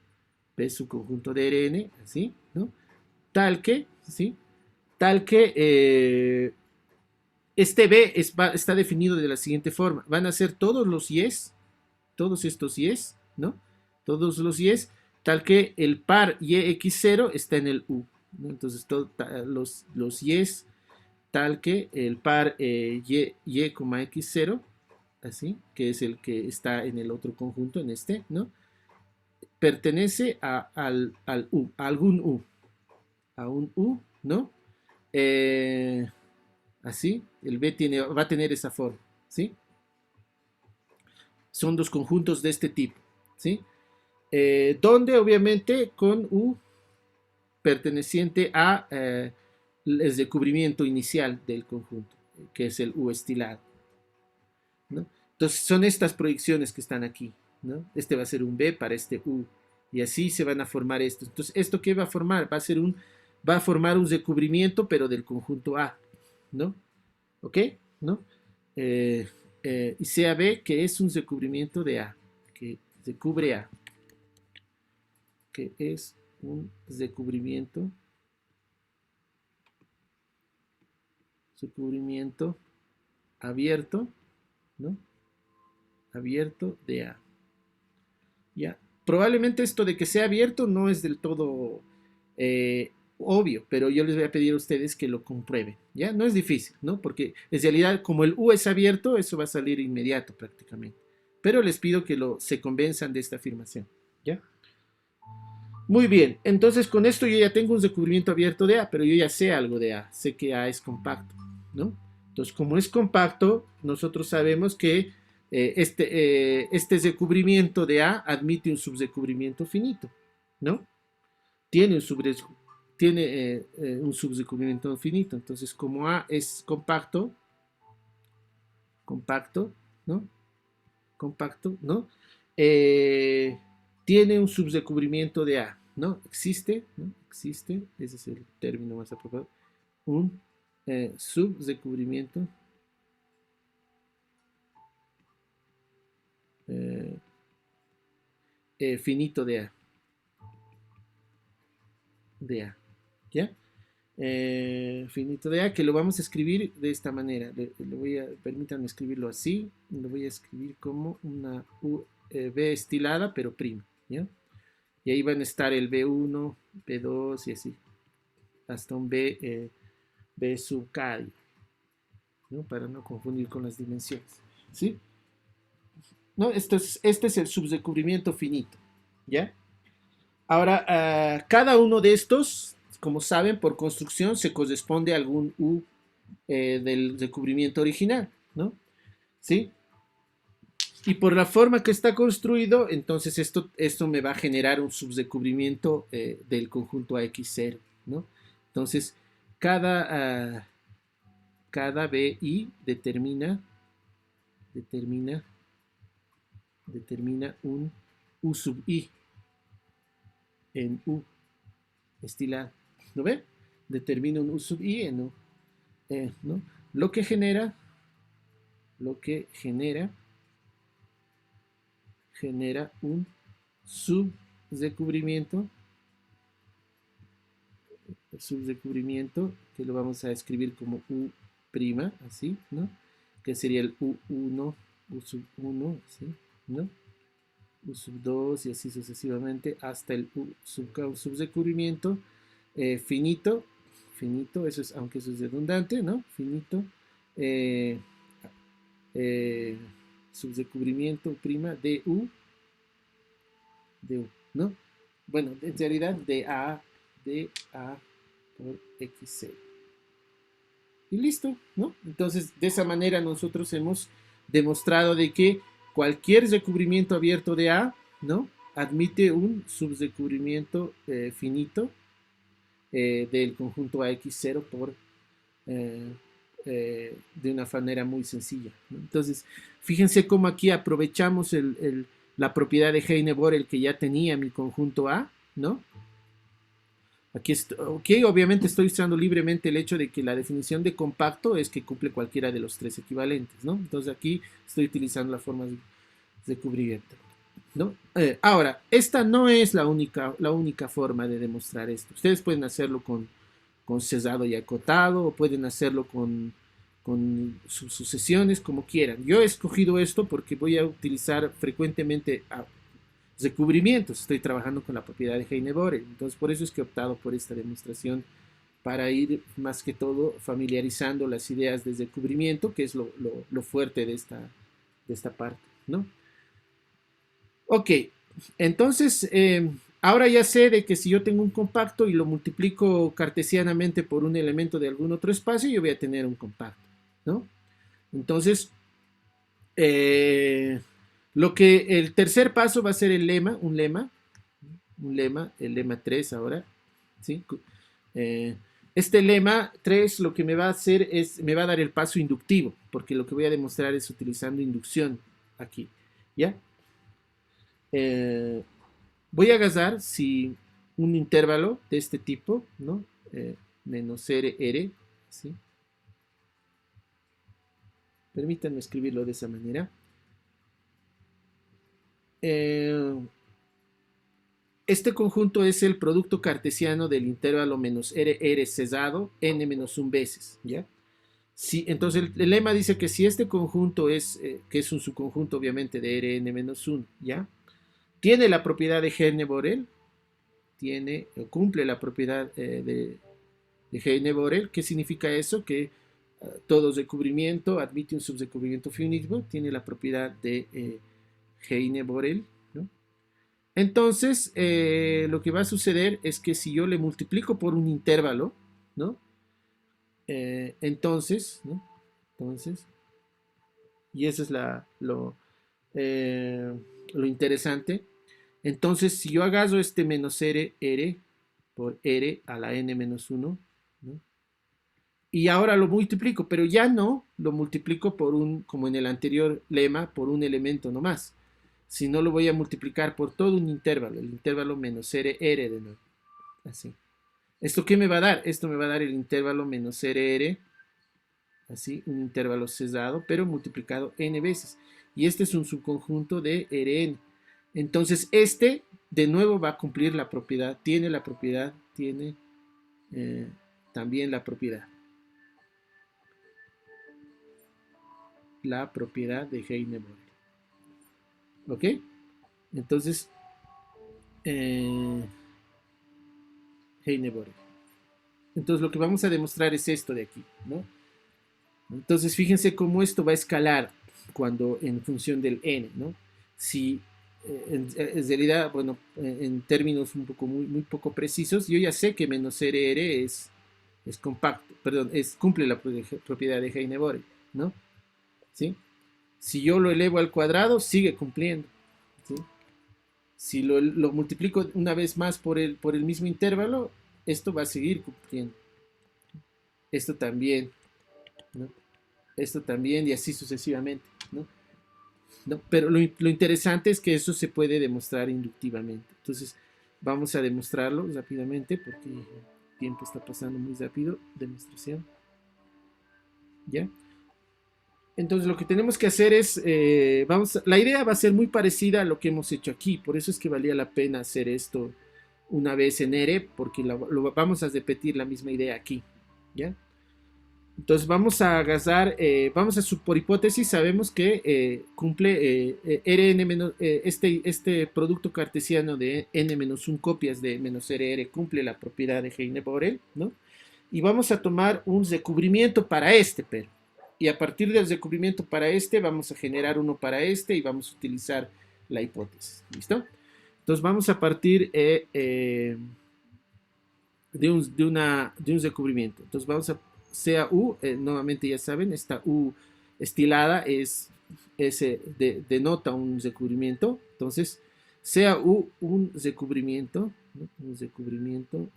B subconjunto de Rn, así, ¿no? Tal que, ¿sí? Tal que este B está definido de la siguiente forma. Van a ser todos los Yes, todos estos Yes, ¿no? Todos los Yes, tal que el par YX0 está en el U, ¿no? Entonces, los Yes, tal que el par Y, X0, así, que es el que está en el otro conjunto, en este, ¿no? Pertenece al U, a algún U, a un U, ¿no? Así, el B va a tener esa forma, ¿sí? Son dos conjuntos de este tipo, ¿sí? Donde obviamente con U perteneciente a el recubrimiento inicial del conjunto, que es el U estilado, ¿no? Entonces son estas proyecciones que están aquí, ¿no? Este va a ser un B para este U, y así se van a formar estos. Entonces, ¿esto qué va a formar? Va a formar un recubrimiento, pero del conjunto A, ¿no? ¿Ok? ¿No? Eh, y sea B que es un recubrimiento de A, que recubre A, que es un recubrimiento abierto, ¿no? Abierto de A. ¿Ya? Probablemente esto de que sea abierto no es del todo obvio, pero yo les voy a pedir a ustedes que lo comprueben, ¿ya? No es difícil, ¿no? Porque en realidad como el U es abierto, eso va a salir inmediato prácticamente. Pero les pido que se convenzan de esta afirmación, ¿ya? Muy bien, entonces con esto yo ya tengo un recubrimiento abierto de A, pero yo ya sé algo de A, sé que A es compacto, ¿no? Entonces, como es compacto, nosotros sabemos que este recubrimiento de A admite un subrecubrimiento finito, ¿no? Tiene un subrecubrimiento finito, entonces como A es compacto, ¿no? Compacto, ¿no? Eh, Tiene un subrecubrimiento de A, ¿no? Existe, ¿no? Existe, ese es el término más apropiado, un subrecubrimiento eh, finito ¿ya? Finito de A, que lo vamos a escribir de esta manera. Permítanme escribirlo así, lo voy a escribir como una B estilada, pero prima, ¿ya? Y ahí van a estar el B1, B2 y así, hasta un B sub K, ¿no? Para no confundir con las dimensiones, ¿sí? ¿No? Este es el subrecubrimiento finito, ¿ya? Ahora, cada uno de estos, como saben, por construcción se corresponde a algún U del recubrimiento original, ¿no? ¿Sí? Y por la forma que está construido, entonces esto me va a generar un subrecubrimiento del conjunto AX0, ¿no? Entonces, cada, cada BI determina un U sub I, en U estilado. ¿Lo ven? Determino un U sub I en U. ¿No? Lo que genera un subrecubrimiento que lo vamos a escribir como U', así, ¿no? Que sería el U1, U sub 1, ¿sí? ¿No? U sub 2 y así sucesivamente hasta el U subrecubrimiento finito, eso es, aunque eso es redundante, ¿no? Finito, subrecubrimiento prima de U, ¿no? Bueno, en realidad de A por X0. Y listo, ¿no? Entonces, de esa manera nosotros hemos demostrado de que cualquier recubrimiento abierto de A, ¿no? Admite un subrecubrimiento finito del conjunto AX0 de una manera muy sencilla, ¿no? Entonces, fíjense cómo aquí aprovechamos la propiedad de Heine-Borel que ya tenía mi conjunto A, ¿no? Aquí obviamente estoy usando libremente el hecho de que la definición de compacto es que cumple cualquiera de los tres equivalentes, ¿no? Entonces aquí estoy utilizando la forma de cubrimiento, ¿no? Ahora, esta no es la única forma de demostrar esto. Ustedes pueden hacerlo con cesado y acotado, o pueden hacerlo con sus sucesiones, como quieran. Yo he escogido esto porque voy a utilizar frecuentemente recubrimientos. Estoy trabajando con la propiedad de Heine-Borel. Entonces, por eso es que he optado por esta demostración para ir más que todo familiarizando las ideas de recubrimiento, que es lo fuerte de esta parte, ¿no? Ok, entonces, ahora ya sé de que si yo tengo un compacto y lo multiplico cartesianamente por un elemento de algún otro espacio, yo voy a tener un compacto, ¿no? Entonces, el tercer paso va a ser el lema, el lema 3 ahora, ¿sí? Este lema 3 lo que me va a hacer me va a dar el paso inductivo, porque lo que voy a demostrar es utilizando inducción aquí, ¿ya? Voy a agarrar si un intervalo de este tipo, ¿no? Menos R, ¿sí? Permítanme escribirlo de esa manera. Este conjunto es el producto cartesiano del intervalo menos R cesado n menos 1 veces, ¿ya? Entonces el lema dice que si este conjunto que es un subconjunto obviamente de Rn menos 1, ¿ya? Tiene la propiedad de Heine-Borel, cumple la propiedad de Heine-Borel. ¿Qué significa eso? Que todo recubrimiento admite un subrecubrimiento finito, tiene la propiedad de Heine-Borel, ¿no? Entonces, lo que va a suceder es que si yo le multiplico por un intervalo, ¿no? Entonces, y eso es lo interesante. Entonces, si yo agarro este menos R por R a la n menos 1, ¿no? Y ahora lo multiplico, pero ya no lo multiplico como en el anterior lema, por un elemento nomás, sino lo voy a multiplicar por todo un intervalo, el intervalo menos R de nuevo, así. ¿Esto qué me va a dar? Esto me va a dar el intervalo menos R, así, un intervalo cesado, pero multiplicado n veces. Y este es un subconjunto de Rn. Entonces, de nuevo va a cumplir la propiedad, tiene también la propiedad de Heine-Borel. ¿Ok? Entonces, Heine-Borel. Entonces, lo que vamos a demostrar es esto de aquí, ¿no? Entonces, fíjense cómo esto va a escalar cuando en función del n, ¿no? Si en realidad, bueno, en términos muy poco precisos, yo ya sé que menos RR es compacto, perdón, cumple la propiedad de Heine-Borel, ¿no? ¿Sí? Si yo lo elevo al cuadrado, sigue cumpliendo, ¿sí? Si lo multiplico una vez más por el mismo intervalo, esto va a seguir cumpliendo. Esto también, ¿no? Esto también y así sucesivamente, ¿no? ¿No? Pero lo interesante es que eso se puede demostrar inductivamente. Entonces, Vamos a demostrarlo rápidamente porque el tiempo está pasando muy rápido. Demostración. ¿Ya? Entonces lo que tenemos que hacer es, la idea va a ser muy parecida a lo que hemos hecho aquí, por eso es que valía la pena hacer esto una vez en ERE, porque vamos a repetir la misma idea aquí, ¿ya? Entonces vamos a agarrar, por hipótesis sabemos que cumple Rn menos, este producto cartesiano de n-1 copias de menos RR cumple la propiedad de Heine-Borel, ¿no? Y vamos a tomar un recubrimiento para este, pero. Y a partir del recubrimiento para este, vamos a generar uno para este y vamos a utilizar la hipótesis. ¿Listo? Entonces vamos a partir de un recubrimiento. Entonces vamos a, sea U, nuevamente ya saben, esta U estilada denota un recubrimiento. Entonces, sea U un recubrimiento, ¿no? Un recubrimiento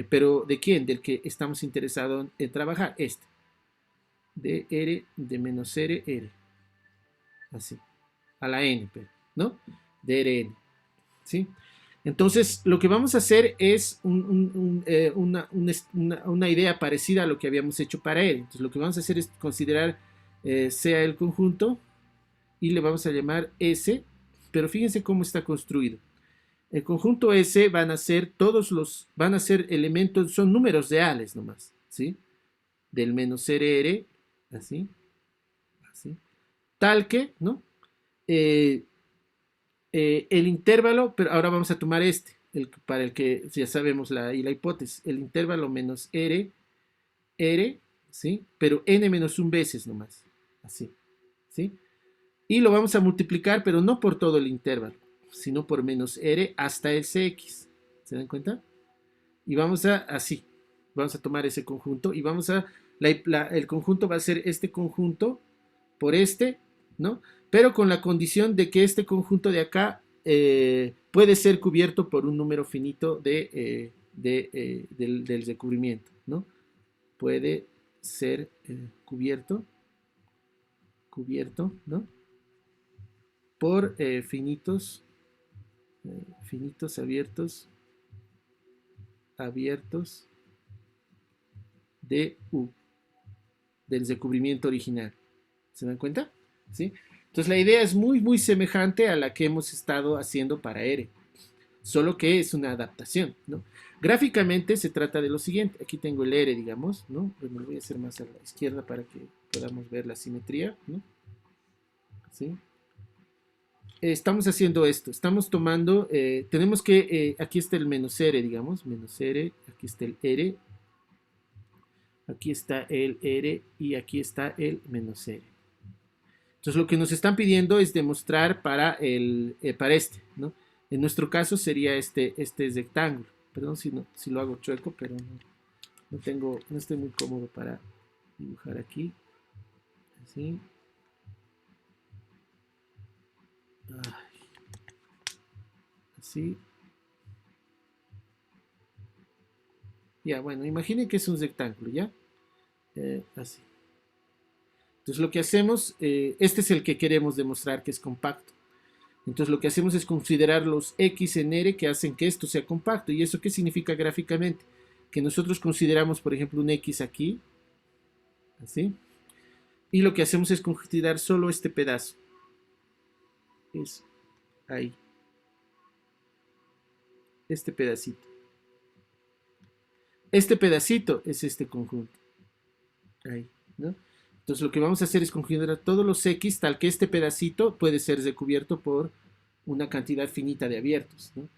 pero ¿de quién? Del que estamos interesados en trabajar, este. De R, de menos R, R. Así. A la N, ¿no? De Rn. ¿Sí? Entonces, lo que vamos a hacer es una idea parecida a lo que habíamos hecho para él. Entonces, lo que vamos a hacer es considerar sea el conjunto y le vamos a llamar S, pero fíjense cómo está construido. El conjunto S van a ser elementos, son números reales nomás, ¿sí? Del menos RR, así, así, tal que, ¿no? El intervalo, pero ahora vamos a tomar para el que ya sabemos la hipótesis, el intervalo menos R, R, ¿sí? Pero n menos 1 veces nomás, así, ¿sí? Y lo vamos a multiplicar, pero no por todo el intervalo, sino por menos R hasta el Cx, ¿se dan cuenta? Y vamos a tomar ese conjunto y el conjunto va a ser este conjunto por este, ¿no? Pero con la condición de que este conjunto de acá puede ser cubierto por un número finito del recubrimiento, ¿no? Puede ser cubierto, ¿no? Por finitos abiertos de U, del recubrimiento original. ¿Se dan cuenta? ¿Sí? Entonces la idea es muy, muy semejante a la que hemos estado haciendo para R, solo que es una adaptación, ¿no? Gráficamente se trata de lo siguiente. Aquí tengo el R, digamos, ¿no? Pues me lo voy a hacer más a la izquierda para que podamos ver la simetría, ¿no? ¿Sí? Estamos haciendo esto, estamos tomando, tenemos que, aquí está el menos R, digamos, menos R, aquí está el R, aquí está el R y aquí está el menos R. Entonces lo que nos están pidiendo es demostrar para este, ¿no? En nuestro caso sería este rectángulo. Perdón si lo hago chueco, pero no estoy muy cómodo para dibujar aquí. Así. Así. Ya, bueno, imaginen que es un rectángulo, ¿ya? Así. Entonces lo que hacemos, este es el que queremos demostrar que es compacto. Entonces lo que hacemos es considerar los X en R que hacen que esto sea compacto. ¿Y eso qué significa gráficamente? Que nosotros consideramos, por ejemplo, un X aquí, así, y lo que hacemos es considerar solo este pedazo. Es ahí. Este pedacito. Este pedacito es este conjunto. Ahí, ¿no? Entonces lo que vamos a hacer es considerar todos los X tal que este pedacito puede ser recubierto por una cantidad finita de abiertos, ¿no?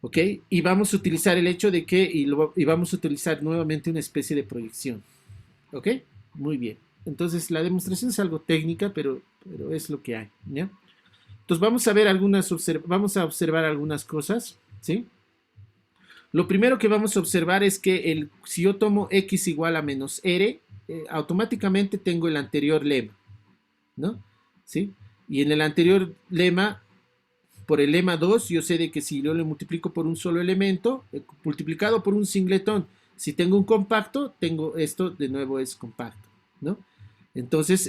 ¿Ok? Y vamos a utilizar el hecho de que, y vamos a utilizar nuevamente una especie de proyección. ¿Ok? Muy bien. Entonces la demostración es algo técnica, pero es lo que hay, ¿ya? Entonces vamos a ver vamos a observar algunas cosas, ¿sí? Lo primero que vamos a observar es que si yo tomo X igual a menos R, automáticamente tengo el anterior lema, ¿no? ¿Sí? Y en el anterior lema, por el lema 2, yo sé de que si yo le multiplico por un solo elemento, multiplicado por un singletón, si tengo un compacto, tengo esto, de nuevo es compacto, ¿no? Entonces,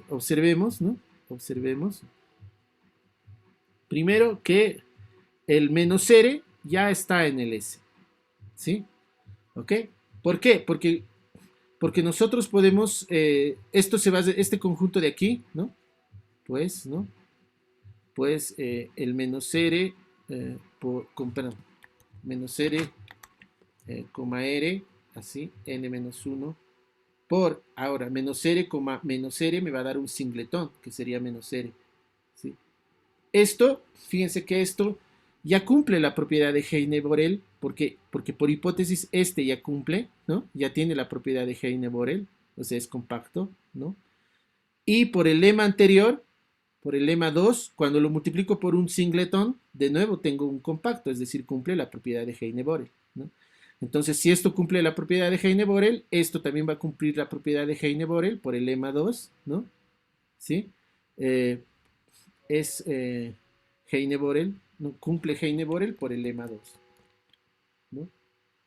observemos, ¿no? observemos. Primero que el menos R ya está en el S. ¿Sí? ¿Ok? ¿Por qué? Porque nosotros podemos, esto se va a, este conjunto de aquí, ¿no? Pues, ¿no? Pues el menos R, perdón, menos R, coma R, así, n menos 1, por, ahora, menos R, menos R me va a dar un singletón, que sería menos R, ¿sí? Esto, fíjense que esto ya cumple la propiedad de Heine-Borel, porque por hipótesis este ya cumple, ¿no? Ya tiene la propiedad de Heine-Borel, o sea, es compacto, ¿no? Y por el lema anterior, por el lema 2, cuando lo multiplico por un singleton, de nuevo tengo un compacto, es decir, cumple la propiedad de Heine-Borel, ¿no? Entonces, si esto cumple la propiedad de Heine-Borel, esto también va a cumplir la propiedad de Heine-Borel por el lema 2, ¿no? ¿Sí? Es Heine-Borel, ¿no? Cumple Heine-Borel por el lema 2, ¿no?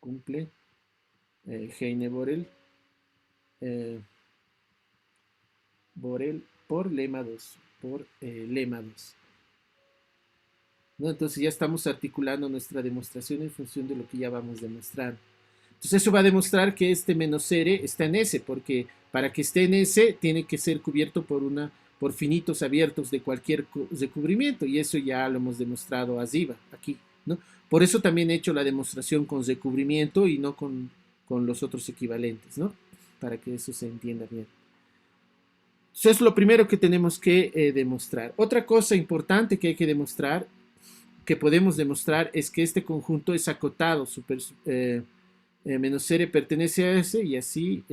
Cumple Heine-Borel Borel por lema 2, por lema 2. ¿No? Entonces ya estamos articulando nuestra demostración en función de lo que ya vamos demostrando. Entonces eso va a demostrar que este menos R está en S, porque para que esté en S tiene que ser cubierto por finitos abiertos de cualquier recubrimiento, y eso ya lo hemos demostrado arriba, aquí, ¿no? Por eso también he hecho la demostración con recubrimiento y no con los otros equivalentes, ¿no? Para que eso se entienda bien. Eso es lo primero que tenemos que demostrar. Otra cosa importante que hay que demostrar, que podemos demostrar, es que este conjunto es acotado, menos R pertenece a S, y así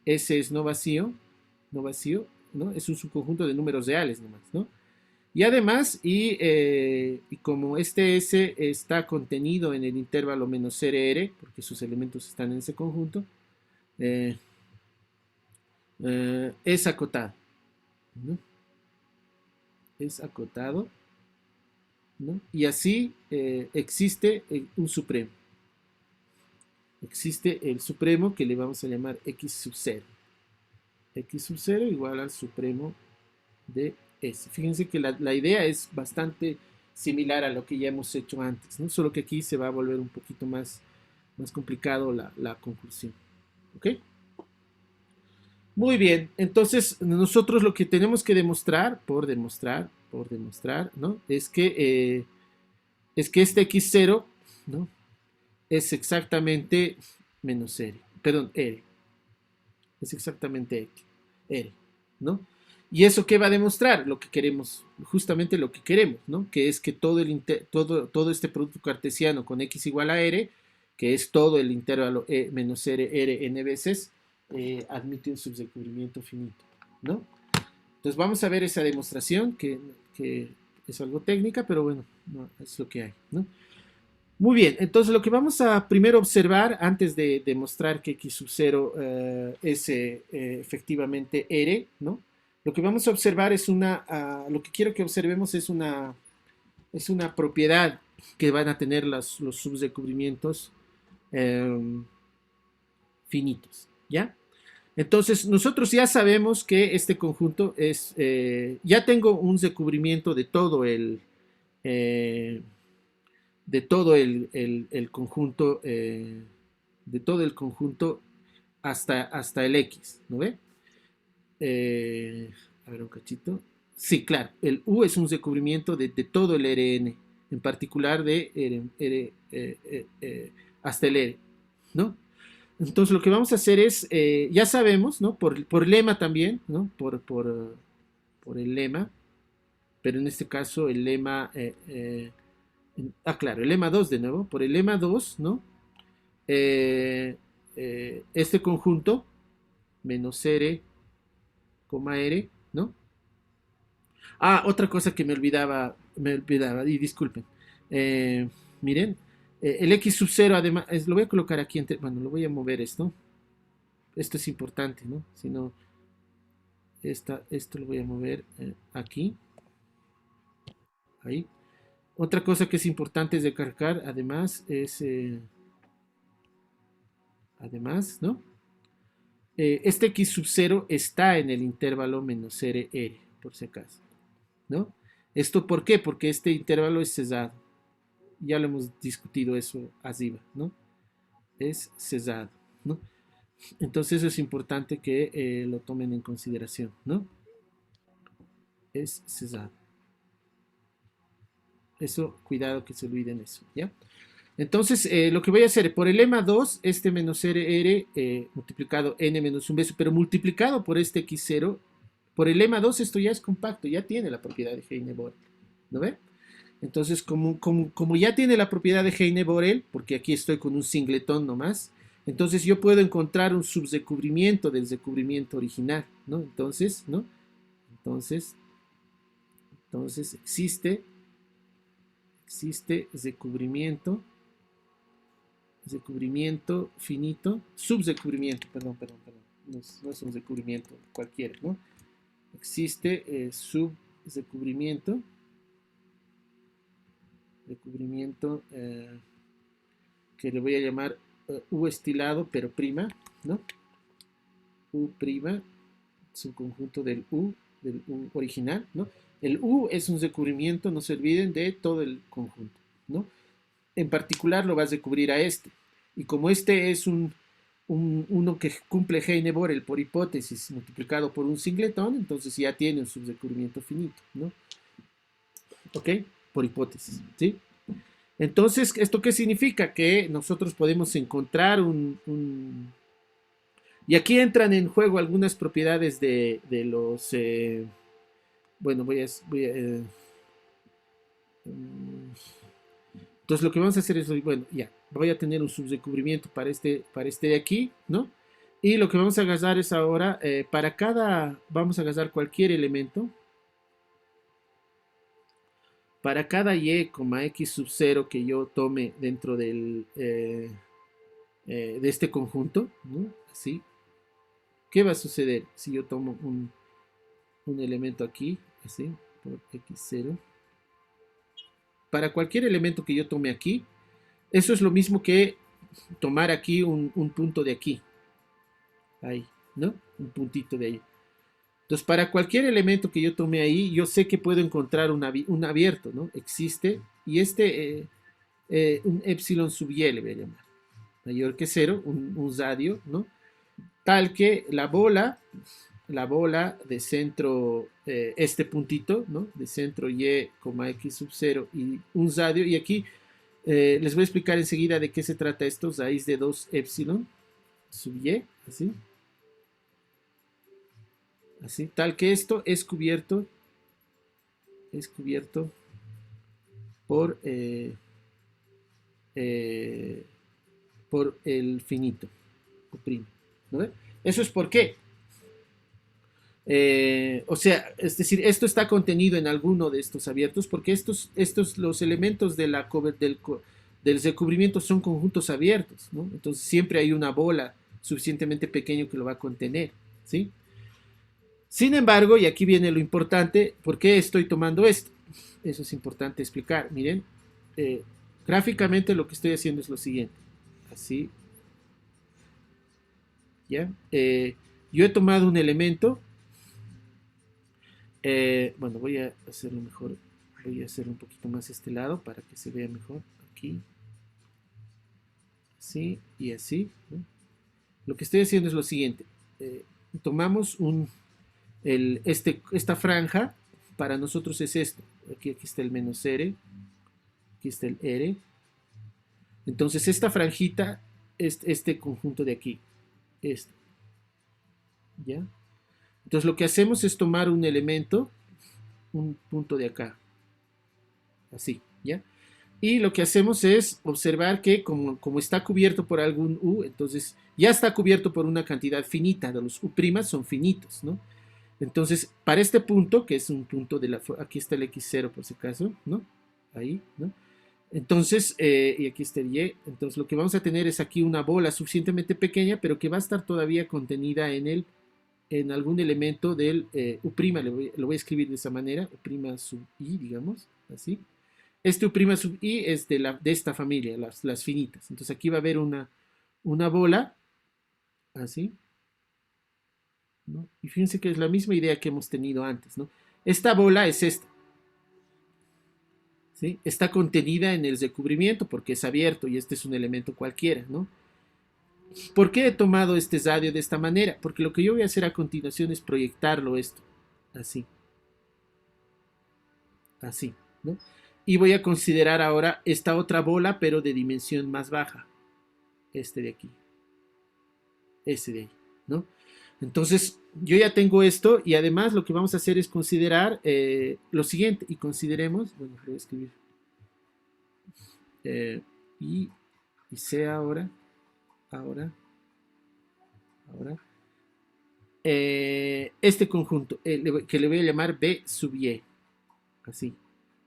S es no vacío, ¿no? Es un subconjunto de números reales nomás, ¿no? Y además, y como este S está contenido en el intervalo menos R, porque sus elementos están en ese conjunto, es acotado, ¿no? Es acotado, ¿no? Y así existe un supremo. Existe el supremo que le vamos a llamar X sub 0. X sub 0 igual al supremo de S. Fíjense que la idea es bastante similar a lo que ya hemos hecho antes, ¿no? Solo que aquí se va a volver un poquito más complicado la conclusión. ¿Ok? Muy bien, entonces nosotros lo que tenemos que demostrar, por demostrar, ¿no? Es que este X0, ¿no? Es exactamente menos R, perdón, R. Es exactamente R, ¿no? ¿Y eso qué va a demostrar? Lo que queremos, justamente lo que queremos, ¿no? Que es que todo este producto cartesiano con X igual a R, que es todo el intervalo menos R n veces, admite un subrecubrimiento finito, ¿no? Entonces vamos a ver esa demostración, que es algo técnica, pero bueno, no, es lo que hay, ¿no? Muy bien, entonces lo que vamos a primero observar antes de demostrar que X sub 0 es efectivamente R, ¿no? Lo que vamos a observar es lo que quiero que observemos es una propiedad que van a tener los subrecubrimientos finitos, ¿ya? Entonces nosotros ya sabemos que este conjunto es, ya tengo un recubrimiento de todo el conjunto, de todo el conjunto hasta el X, ¿no ve? A ver un cachito. Sí, claro, el U es un recubrimiento de todo el Rn, en particular de hasta el R, ¿no? Entonces lo que vamos a hacer es, ya sabemos, ¿no? Por lema también, ¿no? Por el lema, pero en este caso el lema, claro, el lema 2 de nuevo, por el lema 2, ¿no? Este conjunto, menos R, R, ¿no? Otra cosa que me olvidaba, y disculpen. Miren, el X sub 0, además, lo voy a colocar aquí, bueno, lo voy a mover esto. Esto es importante, ¿no? Si no, esto lo voy a mover aquí. Ahí. Otra cosa que es importante de cargar, además, es, además, ¿no? Este X sub 0 está en el intervalo menos R. por si acaso, ¿no? ¿Esto por qué? Porque este intervalo es cesado. Ya lo hemos discutido eso arriba, ¿no? Es cesado, ¿no? Entonces eso es importante que lo tomen en consideración, ¿no? Es cesado. Eso, cuidado que se olviden eso, ¿ya? Entonces, lo que voy a hacer, por el lema 2, este menos r multiplicado n menos un beso, pero multiplicado por este x0, por el lema 2 esto ya es compacto, ya tiene la propiedad de Heine-Borel, ¿no ve? Entonces, como ya tiene la propiedad de Heine-Borel, porque aquí estoy con un singletón nomás, entonces yo puedo encontrar un subdecubrimiento del decubrimiento original, ¿no? Entonces, ¿no? Entonces existe descubrimiento finito, subdescubrimiento, perdón, no es un descubrimiento cualquiera, ¿no? Existe subdescubrimiento, que le voy a llamar U estilado, pero prima, ¿no? U prima, subconjunto del U original, ¿no? El U es un descubrimiento, no se olviden, de todo el conjunto, ¿no? En particular lo vas a descubrir a este. Y como este es uno que cumple Heine-Borel por hipótesis multiplicado por un singletón, entonces ya tiene un subdescubrimiento finito, ¿no? ¿Ok? Por hipótesis, ¿sí? Entonces, ¿esto qué significa? Que nosotros podemos encontrar y aquí entran en juego algunas propiedades de los... bueno, entonces lo que vamos a hacer es, bueno, ya, voy a tener un subdescubrimiento para este de aquí, ¿no? Y lo que vamos a agarrar es ahora, vamos a agarrar cualquier elemento. Para cada y, x sub 0 que yo tome dentro de este conjunto, ¿no? Así. ¿Qué va a suceder si yo tomo un elemento aquí, así, por x0? Para cualquier elemento que yo tome aquí, eso es lo mismo que tomar aquí un punto de aquí. Ahí, ¿no? Un puntito de ahí. Entonces, para cualquier elemento que yo tome ahí, yo sé que puedo encontrar un abierto, ¿no? Existe, y un epsilon sub y le voy a llamar, mayor que 0, un radio, ¿no? Tal que la bola de centro, este puntito, ¿no? De centro y, x sub 0 y un radio, y aquí les voy a explicar enseguida de qué se trata esto, raíz de 2 epsilon sub y, así. Así, tal que esto es cubierto por, por el finito, o primo, ¿no? Eso es por qué. O sea, es decir, esto está contenido en alguno de estos abiertos, porque los elementos del recubrimiento son conjuntos abiertos, ¿no? Entonces siempre hay una bola suficientemente pequeña que lo va a contener, ¿sí? Sin embargo, y aquí viene lo importante, ¿por qué estoy tomando esto? Eso es importante explicar. Miren, gráficamente lo que estoy haciendo es lo siguiente. Así. ¿Ya? Yo he tomado un elemento. Bueno, voy a hacerlo mejor. Voy a hacer un poquito más este lado para que se vea mejor. Aquí. Así y así, ¿no? Lo que estoy haciendo es lo siguiente. Tomamos esta franja. Para nosotros es esto. Aquí está el menos R. Aquí está el R. Entonces esta franjita es este conjunto de aquí. Esto. ¿Ya? Entonces lo que hacemos es tomar un elemento, un punto de acá. Así, ¿ya? Y lo que hacemos es observar que como está cubierto por algún U, entonces ya está cubierto por una cantidad finita. De los U' son finitos, ¿no? Entonces, para este punto, que es un punto aquí está el X0 por si acaso, ¿no? Ahí, ¿no? Entonces, y aquí está el Y. Entonces, lo que vamos a tener es aquí una bola suficientemente pequeña, pero que va a estar todavía contenida en algún elemento del U', lo voy a escribir de esa manera, U' sub I, digamos, así. Este U' sub I es de esta familia, las finitas. Entonces, aquí va a haber una bola, así, ¿no? Y fíjense que es la misma idea que hemos tenido antes, ¿no? Esta bola es esta, ¿sí? Está contenida en el recubrimiento porque es abierto y este es un elemento cualquiera, ¿no? ¿Por qué he tomado este radio de esta manera? Porque lo que yo voy a hacer a continuación es proyectarlo esto, así, así, ¿no? Y voy a considerar ahora esta otra bola, pero de dimensión más baja, este de aquí, este de ahí, ¿no? Entonces, yo ya tengo esto y además lo que vamos a hacer es considerar lo siguiente, y consideremos, bueno, lo voy a escribir, eh, y, y sea ahora, ahora, este conjunto, que le voy a llamar B sub Y, así,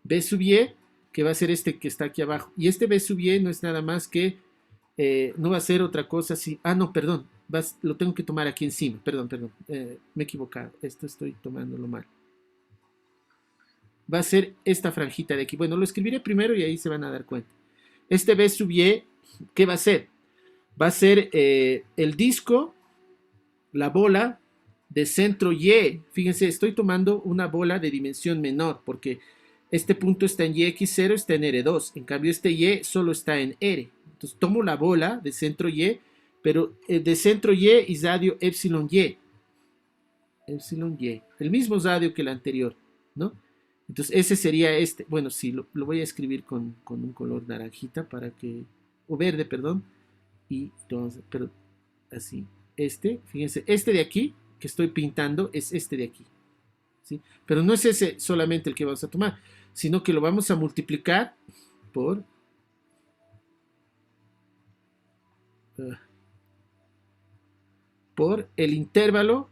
B sub Y, que va a ser este que está aquí abajo, y este B sub Y no es nada más que, no va a ser otra cosa así, no, perdón, lo tengo que tomar aquí encima, perdón, me he equivocado, esto estoy tomándolo mal. Va a ser esta franjita de aquí, bueno, lo escribiré primero y ahí se van a dar cuenta. Este B sub Y, ¿qué va a ser? Va a ser el disco, la bola de centro Y. Fíjense, estoy tomando una bola de dimensión menor porque este punto está en YX0, está en R2. En cambio, este Y solo está en R. Entonces, tomo la bola de centro Y, pero de centro Y radio epsilon Y. Epsilon Y. El mismo radio que el anterior, ¿no? Entonces, ese sería este. Bueno, sí, lo voy a escribir con un color naranjita para que, o verde, perdón. Y entonces, pero así. Fíjense, este de aquí que estoy pintando es este de aquí, ¿sí? Pero no es ese solamente el que vamos a tomar, sino que lo vamos a multiplicar por el intervalo,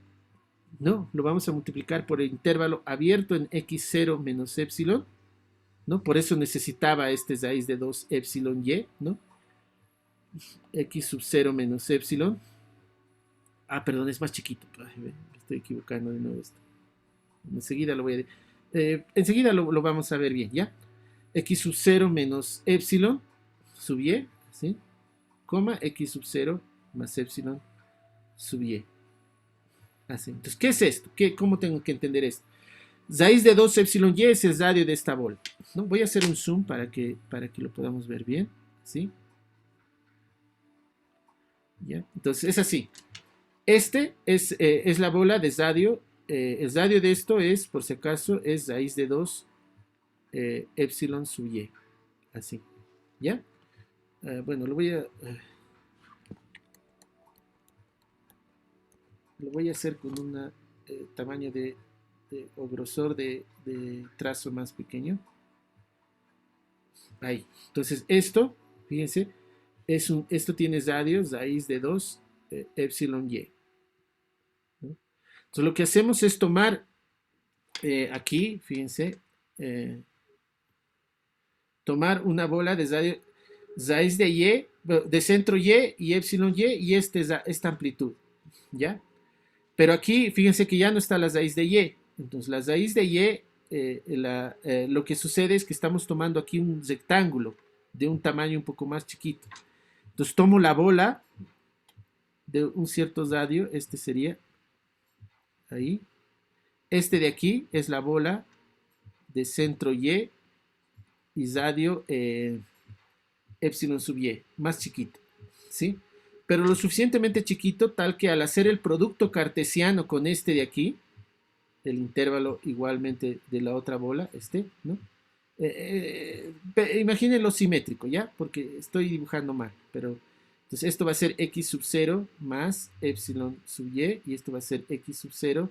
no, lo vamos a multiplicar por el intervalo abierto en x0 menos epsilon, ¿no? Por eso necesitaba este raíz de 2 epsilon y, ¿no? X sub 0 menos epsilon. Perdón, es más chiquito. Me estoy equivocando de nuevo esto. Enseguida lo voy a... enseguida lo vamos a ver bien, ¿ya? X sub 0 menos epsilon sub y, ¿sí? Coma, X sub 0 más epsilon sub y. Así. Entonces, ¿qué es esto? ¿Cómo tengo que entender esto? Raíz de 2 epsilon y es el radio de esta bola, ¿no? Voy a hacer un zoom para que lo podamos ver bien, ¿sí? ¿Ya? Entonces, es así. Este es la bola de radio. El radio de esto es, por si acaso, es raíz de 2 epsilon sub y. Así. ¿Ya? Bueno, lo voy a hacer con un tamaño o grosor de trazo más pequeño. Ahí. Entonces, esto, fíjense, esto tiene radio, raíz de 2 epsilon y. ¿No? Entonces, lo que hacemos es tomar aquí, fíjense, tomar una bola de raíz de y, de centro y epsilon y esta amplitud, ¿ya? Pero aquí, fíjense que ya no está la raíz de y. Entonces, la raíz de y, lo que sucede es que estamos tomando aquí un rectángulo de un tamaño un poco más chiquito. Entonces, tomo la bola de un cierto radio, este sería ahí. Este de aquí es la bola de centro y radio epsilon sub y, más chiquito, ¿sí? Pero lo suficientemente chiquito tal que al hacer el producto cartesiano con este de aquí, el intervalo igualmente de la otra bola, ¿no? Imagínenlo simétrico, ¿ya? Porque estoy dibujando mal, pero entonces esto va a ser x sub 0 más epsilon sub y esto va a ser x sub 0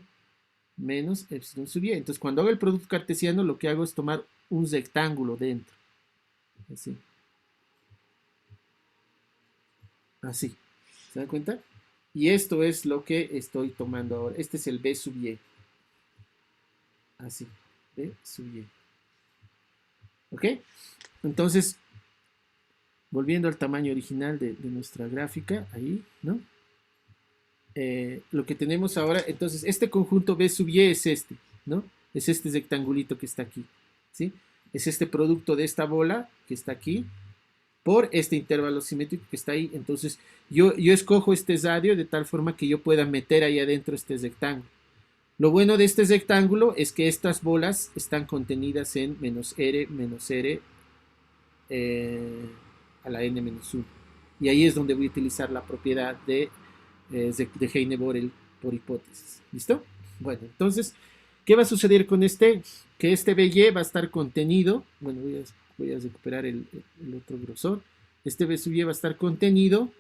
menos epsilon sub y. Entonces cuando hago el producto cartesiano lo que hago es tomar un rectángulo dentro, así. Así, ¿se dan cuenta? Y esto es lo que estoy tomando ahora. Este es el B sub y. Así, B sub y. ¿Ok? Entonces, volviendo al tamaño original de nuestra gráfica, ahí, ¿no? Lo que tenemos ahora, entonces, este conjunto B sub y es este, ¿no? Es este rectangulito que está aquí, ¿sí? Es este producto de esta bola que está aquí, por este intervalo simétrico que está ahí. Entonces, yo escojo este radio de tal forma que yo pueda meter ahí adentro este rectángulo. Lo bueno de este rectángulo es que estas bolas están contenidas en -r a la n-1. Y ahí es donde voy a utilizar la propiedad de Heine-Borel por hipótesis. ¿Listo? Bueno, entonces, ¿qué va a suceder con este? Que este BY va a estar contenido, bueno, voy a recuperar el otro grosor. Este B sub Y va a estar contenido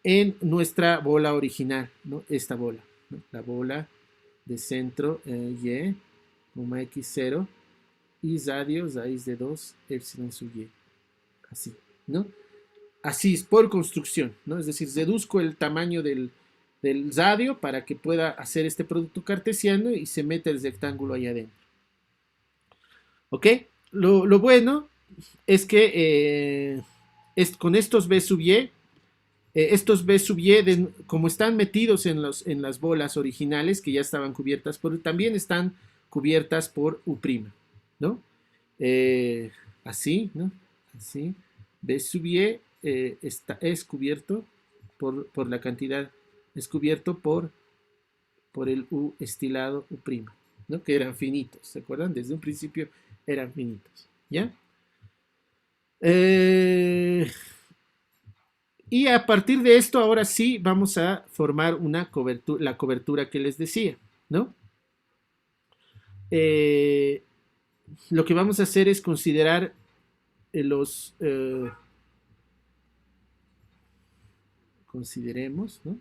en nuestra bola original, ¿no? Esta bola, ¿no? La bola de centro Y, x0 y radio raíz de 2 epsilon sub Y. Así, ¿no? Así es, por construcción, ¿no? Es decir, deduzco el tamaño del radio para que pueda hacer este producto cartesiano y se mete el rectángulo ahí adentro. ¿Ok? Lo bueno es que con estos B sub Y, estos B sub Y, como están metidos en las bolas originales que ya estaban cubiertas también están cubiertas por U', ¿no? Así, ¿no? Así. B sub Y es cubierto por la cantidad, es cubierto por el U estilado U', ¿no? Que eran finitos, ¿se acuerdan? Desde un principio eran finitos, ¿ya? Y a partir de esto, ahora sí, vamos a formar la cobertura que les decía, ¿no? Lo que vamos a hacer es considerar consideremos, ¿no?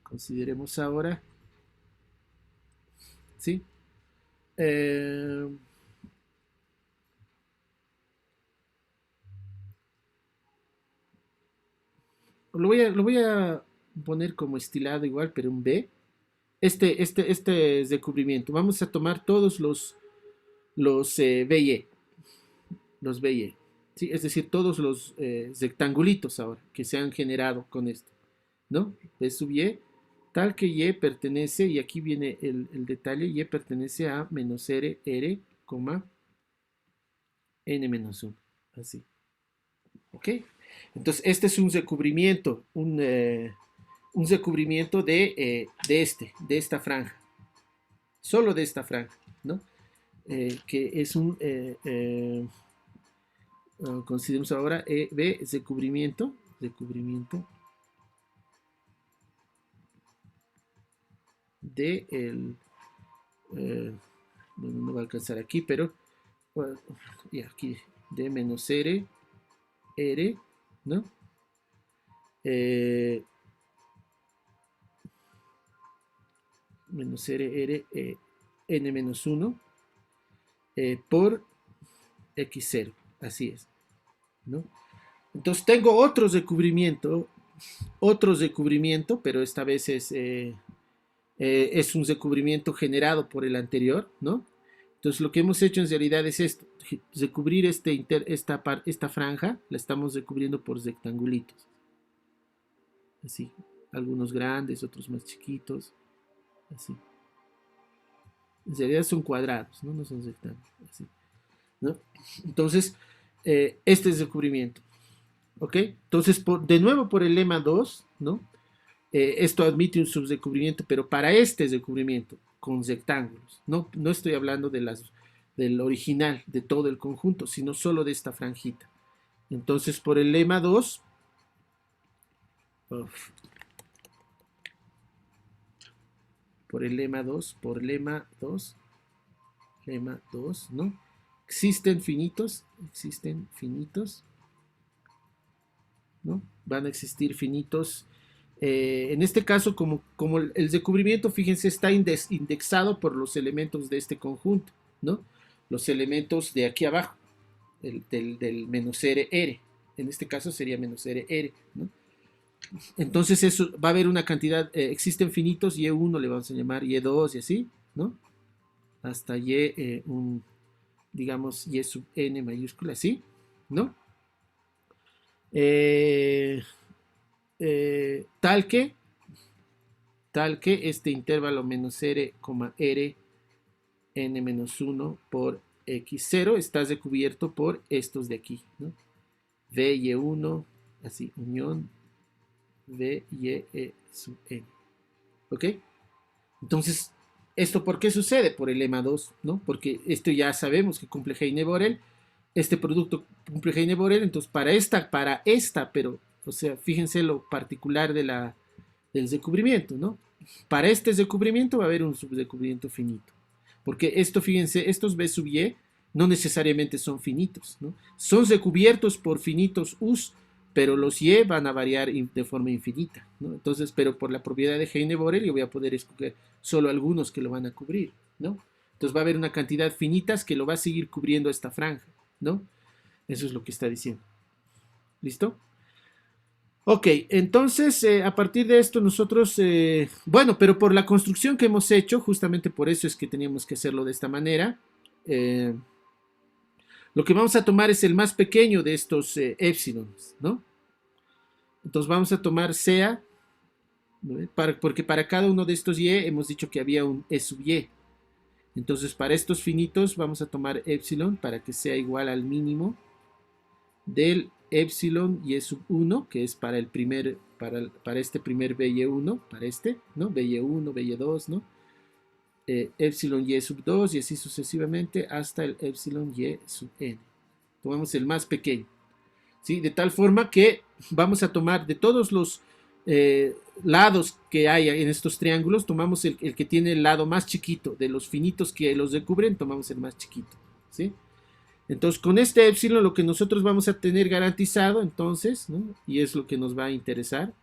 Consideremos ahora, ¿sí? Lo voy a poner como estilado igual, pero un B. Este es de cubrimiento. Vamos a tomar todos los BY, los BY, ¿sí? Es decir, todos los rectangulitos ahora que se han generado con esto, ¿no? B sub Y, tal que Y pertenece, y aquí viene el detalle, Y pertenece a -r, r, n-1, así, ¿ok? Entonces, este es un recubrimiento, un recubrimiento de esta franja, solo de esta franja, ¿no? Que es un, consideremos ahora, B, recubrimiento de bueno, no va a alcanzar aquí, pero bueno, y aquí de -r, r, ¿no? -r, r, n-1 por x0, así es, ¿no? Entonces tengo otro recubrimiento, pero esta vez es un recubrimiento generado por el anterior, ¿no? Entonces lo que hemos hecho en realidad es esto, recubrir esta franja, la estamos recubriendo por rectangulitos, así, algunos grandes, otros más chiquitos, así. En realidad son cuadrados, ¿no? No son rectángulos, así, ¿no? Entonces, este es recubrimiento, ¿ok? Entonces, de nuevo por el lema 2, ¿no? Esto admite un subrecubrimiento, pero para este recubrimiento, con rectángulos. No estoy hablando del original, de todo el conjunto, sino solo de esta franjita. Entonces, por el lema 2, lema 2, ¿no? Existen finitos, ¿no? Van a existir finitos. En este caso, como el recubrimiento, fíjense, está indexado por los elementos de este conjunto, ¿no? Los elementos de aquí abajo, del -r, r. En este caso sería -r, r, ¿no? Entonces eso va a haber una cantidad, existen finitos, Y1 le vamos a llamar Y2 y así, ¿no? Hasta Y, digamos, Y sub n mayúscula, así, ¿no? Tal que este intervalo -r, r, n-1 por x0 está recubierto por estos de aquí, ¿no? V y 1, así, unión V y E sub n, ¿Ok? Entonces, ¿esto por qué sucede? Por el lema 2, ¿no? Porque esto ya sabemos que cumple Heine-Borel, este producto cumple Heine-Borel, entonces para esta, pero, o sea, fíjense lo particular del descubrimiento, ¿no? Para este descubrimiento va a haber un subdescubrimiento finito. Porque esto, fíjense, estos B sub Y no necesariamente son finitos, ¿no? Son recubiertos por finitos U's, pero los Y van a variar de forma infinita, ¿no? Entonces, pero por la propiedad de Heine-Borel yo voy a poder escoger solo algunos que lo van a cubrir, ¿no? Entonces va a haber una cantidad finitas que lo va a seguir cubriendo esta franja, ¿no? Eso es lo que está diciendo. ¿Listo? Ok, entonces a partir de esto nosotros, bueno, pero por la construcción que hemos hecho, justamente por eso es que teníamos que hacerlo de esta manera, eh, lo que vamos a tomar es el más pequeño de estos épsilons, ¿no? Entonces vamos a tomar sea, ¿no? Porque para cada uno de estos y hemos dicho que había un e sub y. Entonces para estos finitos vamos a tomar epsilon para que sea igual al mínimo del epsilon y sub 1, que es para el primer, para este primer BY1, para este, ¿no? BY1, BY2, ¿no? Epsilon y sub 2 y así sucesivamente hasta el epsilon y sub n. Tomamos el más pequeño, ¿sí? De tal forma que vamos a tomar de todos los lados que hay en estos triángulos, tomamos el que tiene el lado más chiquito, de los finitos que los recubren, tomamos el más chiquito, ¿sí? Entonces, con este epsilon lo que nosotros vamos a tener garantizado, entonces, ¿no? Y es lo que nos va a interesar.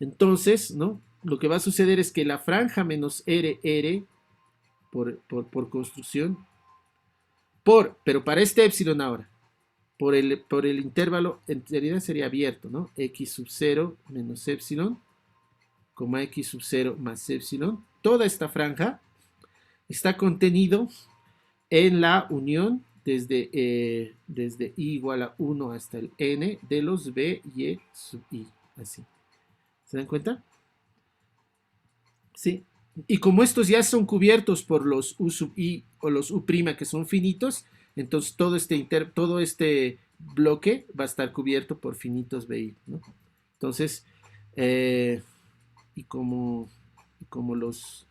Entonces, ¿no? Lo que va a suceder es que la franja menos R por construcción, pero para este epsilon ahora, por el intervalo, en realidad sería abierto, ¿no? X sub 0 menos epsilon, coma X sub 0 más epsilon. Toda esta franja está contenido en la unión desde i igual a 1 hasta el n de los b y sub i, así. ¿Se dan cuenta? Sí. Y como estos ya son cubiertos por los u sub i o los u' que son finitos, entonces todo este bloque va a estar cubierto por finitos bi, ¿no? Entonces, y como los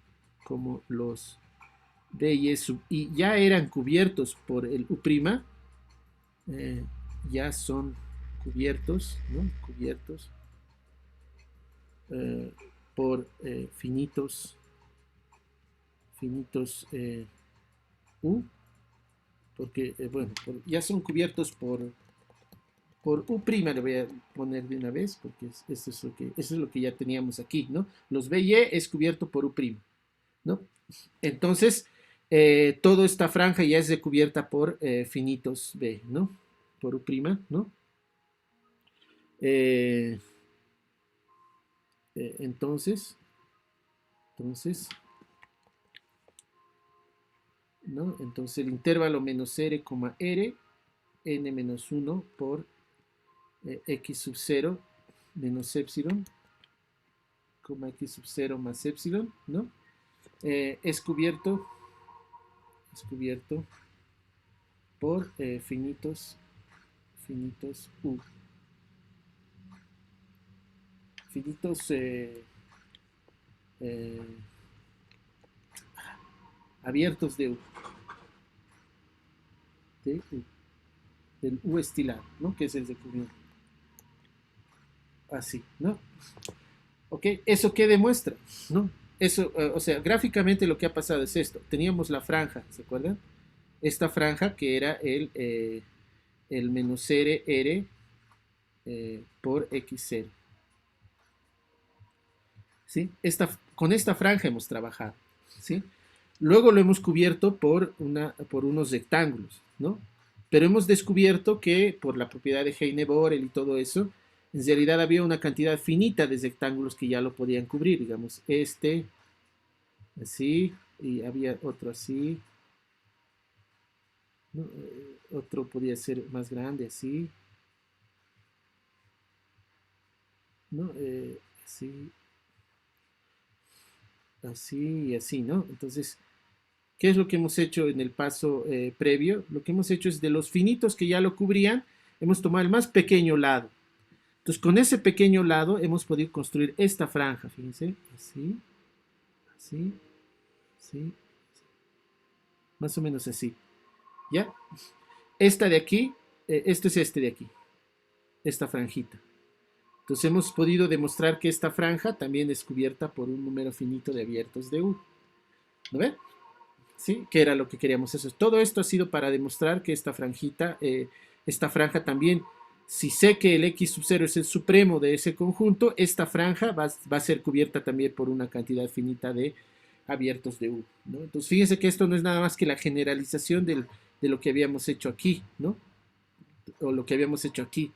B y sub I ya eran cubiertos por el U', ya son cubiertos, ¿no? Cubiertos por finitos U, porque, bueno, ya son cubiertos por U', le voy a poner de una vez, porque eso es lo que ya teníamos aquí, ¿no? Los B y E es cubierto por U', ¿no? Entonces, toda esta franja ya es recubierta por finitos B, ¿no? Por U', ¿no? Entonces, ¿no? Entonces el intervalo menos R, R, n menos 1 por x sub 0 menos epsilon, x sub 0 más epsilon, ¿no? Es cubierto por finitos U. Finitos abiertos de U. Del U estilar, ¿no? Que es el de cubierto. Así, ¿no? ¿Ok? ¿Eso qué demuestra? ¿No? Eso, o sea, gráficamente lo que ha pasado es esto. Teníamos la franja, ¿se acuerdan? Esta franja que era el menos R por X0. ¿Sí? Con esta franja hemos trabajado, ¿sí? Luego lo hemos cubierto por unos rectángulos, ¿no? Pero hemos descubierto que por la propiedad de Heine-Borel y todo eso, en realidad había una cantidad finita de rectángulos que ya lo podían cubrir, digamos, este, así, y había otro así, ¿no? Otro podía ser más grande, así, ¿no? Así, así y así, ¿no? Entonces, ¿qué es lo que hemos hecho en el paso previo? Lo que hemos hecho es de los finitos que ya lo cubrían, hemos tomado el más pequeño lado. Entonces, con ese pequeño lado hemos podido construir esta franja, fíjense, así, así, así, más o menos así, ¿ya? Esta de aquí, esto es este de aquí, esta franjita. Entonces hemos podido demostrar que esta franja también es cubierta por un número finito de abiertos de U. ¿No ven? ¿Sí? Que era lo que queríamos eso. Todo esto ha sido para demostrar que esta franjita, esta franja también, si sé que el X sub 0 es el supremo de ese conjunto, esta franja va a ser cubierta también por una cantidad finita de abiertos de U, ¿no? Entonces fíjense que esto no es nada más que la generalización de lo que habíamos hecho aquí, ¿no? O lo que habíamos hecho aquí.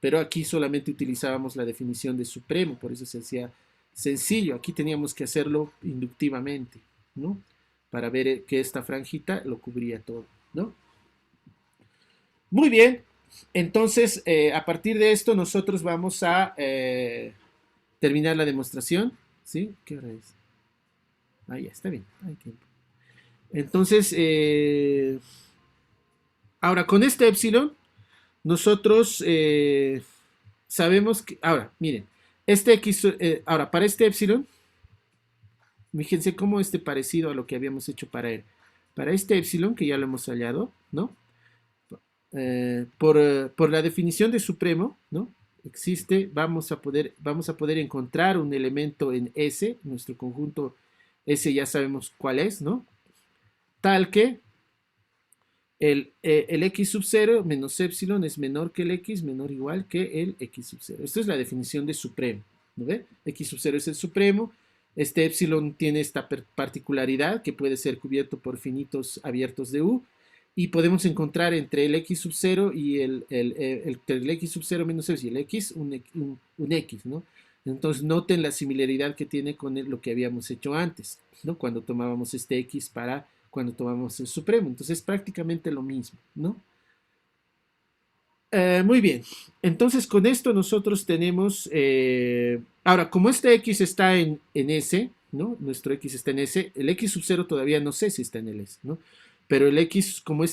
Pero aquí solamente utilizábamos la definición de supremo, por eso se hacía sencillo. Aquí teníamos que hacerlo inductivamente, ¿no? Para ver que esta franjita lo cubría todo, ¿no? Muy bien, entonces a partir de esto nosotros vamos a terminar la demostración, ¿sí? ¿Qué hora es? Ah, ya, está bien, hay tiempo. Entonces, ahora con este epsilon, nosotros sabemos que, ahora, miren, este X, ahora, para este epsilon, fíjense cómo este parecido a lo que habíamos hecho para él. Para este epsilon, que ya lo hemos hallado, ¿no? Por la definición de supremo, ¿no? Existe, vamos a poder encontrar un elemento en S, nuestro conjunto S ya sabemos cuál es, ¿no? Tal que el X sub 0 menos epsilon es menor que el X, menor o igual que el X sub 0. Esta es la definición de supremo, ¿no ve? X sub 0 es el supremo. Este epsilon tiene esta particularidad que puede ser cubierto por finitos abiertos de U. Y podemos encontrar entre el X sub 0 y el X sub 0 menos epsilon y el X un X, ¿no? Entonces noten la similaridad que tiene con lo que habíamos hecho antes, ¿no? Cuando tomábamos este X para cuando tomamos el supremo. Entonces es prácticamente lo mismo, ¿no? Muy bien. Entonces con esto nosotros tenemos, ahora como este X está en S, ¿no? Nuestro X está en S, el X sub 0 todavía no sé si está en el S, ¿no? Pero el X como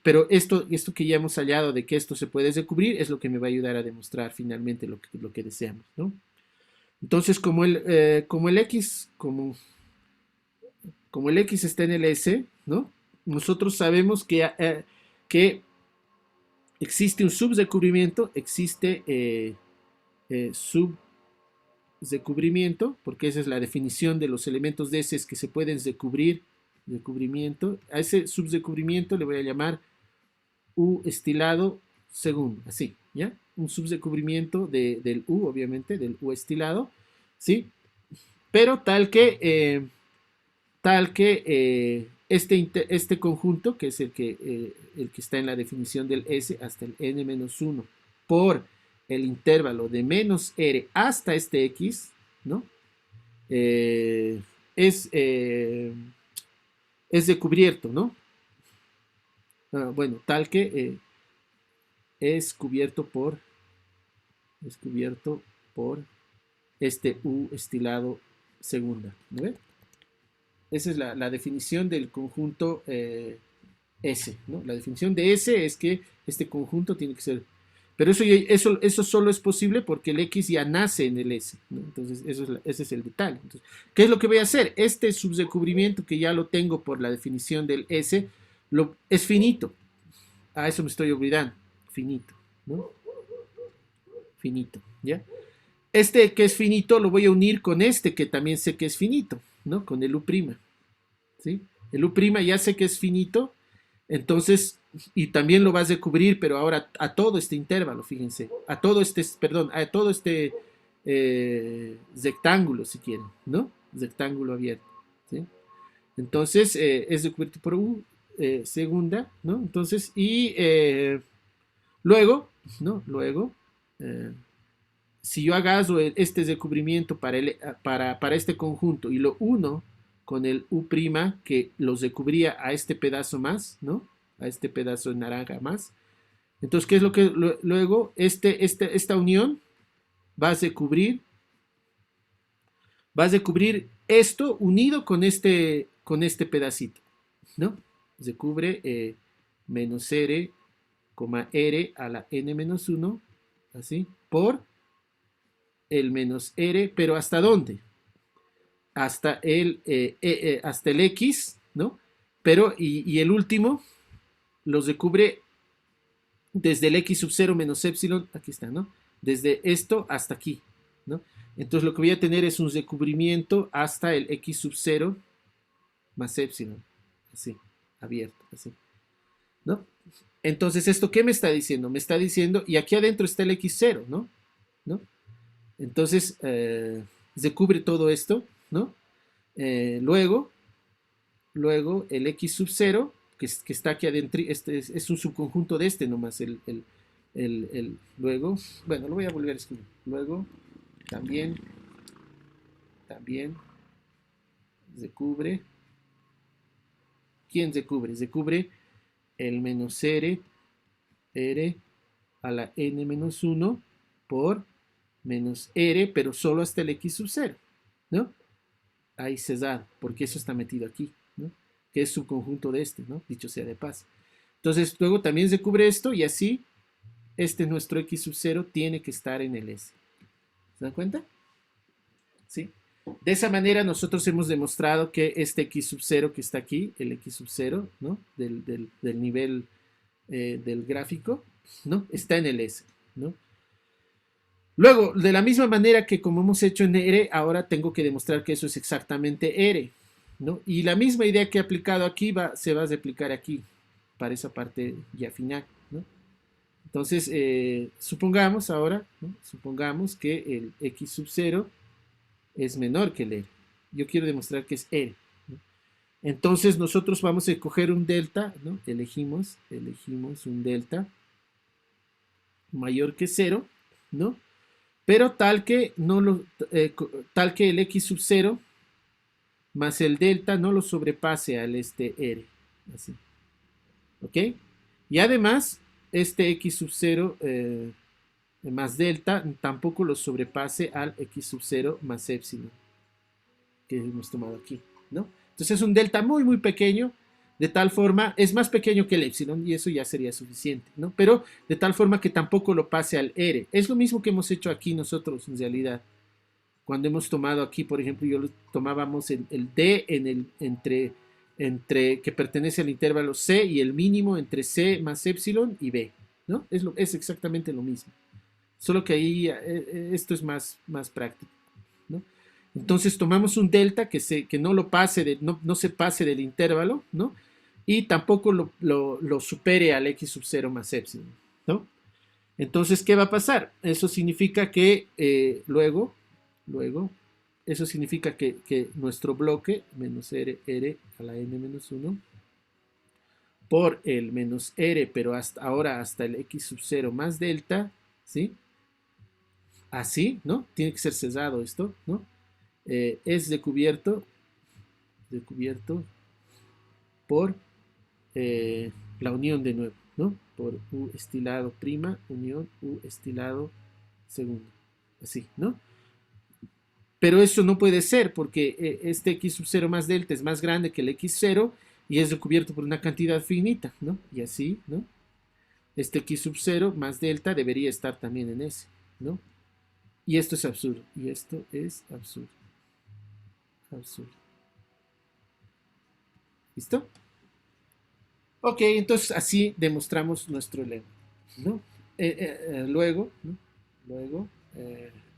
pero esto que ya hemos hallado de que esto se puede descubrir es lo que me va a ayudar a demostrar finalmente lo que deseamos, ¿no? Entonces como el X, como el X está en el S, ¿no? Nosotros sabemos que existe un subdescubrimiento, existe subdescubrimiento, porque esa es la definición de los elementos de S que se pueden descubrimiento. A ese subdescubrimiento le voy a llamar U estilado segundo, así, ¿ya? Un subdescubrimiento del U, obviamente, del U estilado, ¿sí? Pero tal que este conjunto, que es el que está en la definición del S hasta el n-1 por el intervalo de menos r hasta este x, ¿no? Es descubierto, ¿no? Bueno, tal que es cubierto por este U estilado segunda, ¿no ve? Esa es la definición del conjunto S, ¿no? La definición de S es que este conjunto tiene que ser... Pero eso solo es posible porque el X ya nace en el S, ¿no? Entonces, ese es el detalle. Entonces, ¿qué es lo que voy a hacer? Este subdescubrimiento que ya lo tengo por la definición del S, es finito. A eso me estoy olvidando. Finito, ¿no? Finito, ¿ya? Este que es finito lo voy a unir con este que también sé que es finito, ¿no? Con el U', ¿sí? El U' ya sé que es finito, entonces, y también lo vas a descubrir, pero ahora a todo este intervalo, fíjense, a todo este rectángulo, si quieren, ¿no? Rectángulo abierto, ¿sí? Entonces, es descubierto por U segunda, ¿no? Entonces, y luego, ¿no? Luego, si yo agarro este descubrimiento para este conjunto y lo uno con el U' que los descubría a este pedazo más, ¿no? A este pedazo de naranja más. Entonces, ¿qué es lo que luego? Esta unión va a descubrir esto unido con este pedacito, ¿no? Se cubre menos r, r a la n-1, así, por el menos R, pero ¿hasta dónde? Hasta el X, ¿no? Pero, y el último los recubre desde el X sub 0 menos epsilon, aquí está, ¿no? Desde esto hasta aquí, ¿no? Entonces lo que voy a tener es un recubrimiento hasta el X sub 0 más epsilon, así, abierto, así, ¿no? Entonces, ¿esto qué me está diciendo? Me está diciendo, y aquí adentro está el X0, ¿no? ¿No? Entonces, se cubre todo esto, ¿no? Luego, el X sub 0, que está aquí adentro, este es un subconjunto de este nomás, luego, bueno, lo voy a volver a escribir. Luego, también se cubre. ¿Quién se cubre? Se cubre el menos R a la n menos 1 por menos R, pero solo hasta el X sub 0, ¿no? Ahí cesado, porque eso está metido aquí, ¿no? Que es subconjunto de este, ¿no? Dicho sea de paso. Entonces, luego también se cubre esto y así, nuestro X sub 0 tiene que estar en el S. ¿Se dan cuenta? ¿Sí? De esa manera nosotros hemos demostrado que este X sub 0 que está aquí, el X sub 0, ¿no? Del nivel del gráfico, ¿no? Está en el S, ¿no? Luego, de la misma manera que como hemos hecho en R, ahora tengo que demostrar que eso es exactamente R, ¿no? Y la misma idea que he aplicado aquí se va a replicar aquí, para esa parte ya final, ¿no? Entonces, supongamos ahora, ¿no? Supongamos que el X sub 0 es menor que el R. Yo quiero demostrar que es R, ¿no? Entonces, nosotros vamos a escoger un delta, ¿no? Elegimos un delta mayor que 0, ¿no? Pero tal que, tal que el X sub 0 más el delta no lo sobrepase al R. Así. ¿Ok? Y además, este X sub 0 más delta tampoco lo sobrepase al X sub 0 más epsilon que hemos tomado aquí, ¿no? Entonces es un delta muy, muy pequeño, de tal forma, es más pequeño que el epsilon y eso ya sería suficiente, ¿no? Pero de tal forma que tampoco lo pase al R. Es lo mismo que hemos hecho aquí nosotros, en realidad. Cuando hemos tomado aquí, por ejemplo, tomábamos el D entre que pertenece al intervalo C y el mínimo entre C más epsilon y B, ¿no? Es exactamente lo mismo. Solo que ahí esto es más práctico, ¿no? Entonces tomamos un delta que no lo pase, no se pase del intervalo, ¿no? Y tampoco lo supere al X sub 0 más epsilon, ¿no? Entonces, ¿qué va a pasar? Eso significa que luego, eso significa que nuestro bloque, menos R a la n menos 1, por el menos R, pero ahora hasta el X sub 0 más delta, ¿sí? Así, ¿no? Tiene que ser cesado esto, ¿no? Es descubierto por la unión de nuevo, ¿no? Por U estilado prima, unión U estilado segundo. Así, ¿no? Pero eso no puede ser porque este X sub 0 más delta es más grande que el X0 y es recubierto por una cantidad finita, ¿no? Y así, ¿no? Este X sub 0 más delta debería estar también en ese, ¿no? Y esto es absurdo. Y esto es absurdo. Absurdo. ¿Listo? Ok, entonces así demostramos nuestro lema, ¿no? Luego, ¿no? Luego,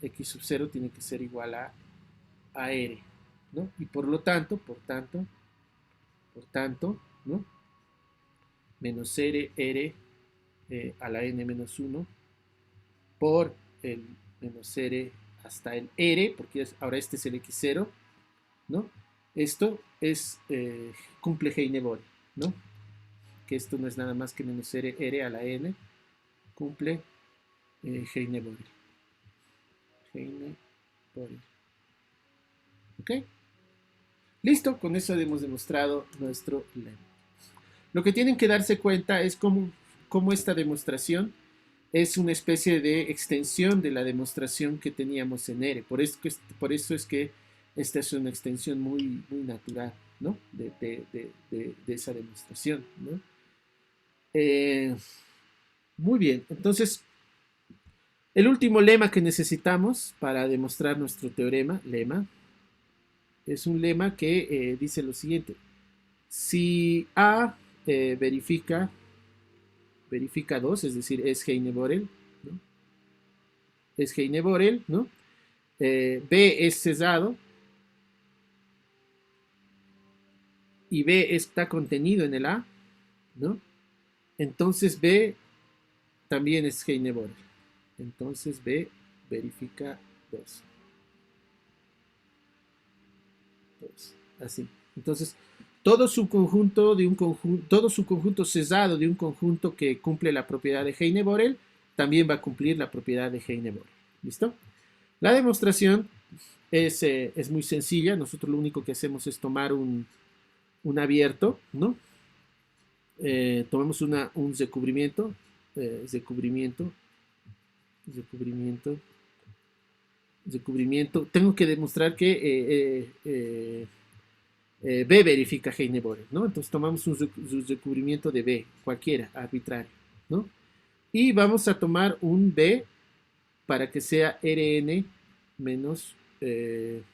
X sub 0 tiene que ser igual a R, ¿no? Y por tanto, ¿no? Menos R a la n menos 1 por el menos R hasta el R, porque ahora este es el X0, ¿no? Esto cumple Heine-Borel, ¿no? Que esto no es nada más que menos R a la n, cumple Heine-Borel. Heine-Borel. ¿Ok? Listo, con eso hemos demostrado nuestro lema. Lo que tienen que darse cuenta es cómo esta demostración es una especie de extensión de la demostración que teníamos en R. Por eso es que esta es una extensión muy, muy natural, ¿no? De esa demostración, ¿no? Muy bien, entonces El último lema que necesitamos para demostrar nuestro teorema, es un lema que dice lo siguiente. Si A verifica 2, es decir, es Heine-Borel, ¿no? Es Heine-Borel, ¿no? B es cesado y B está contenido en el A, ¿no? Entonces B también es Heine-Borel. Entonces B verifica 2. Así. Entonces, todo su conjunto cesado de un conjunto que cumple la propiedad de Heine-Borel también va a cumplir la propiedad de Heine-Borel. ¿Listo? La demostración es muy sencilla. Nosotros lo único que hacemos es tomar un abierto, ¿no? Tomamos un recubrimiento, recubrimiento. Tengo que demostrar que B verifica Heine-Borel, ¿no? Entonces tomamos un recubrimiento de B, cualquiera, arbitrario, ¿no? Y vamos a tomar un B para que sea Rn menos B.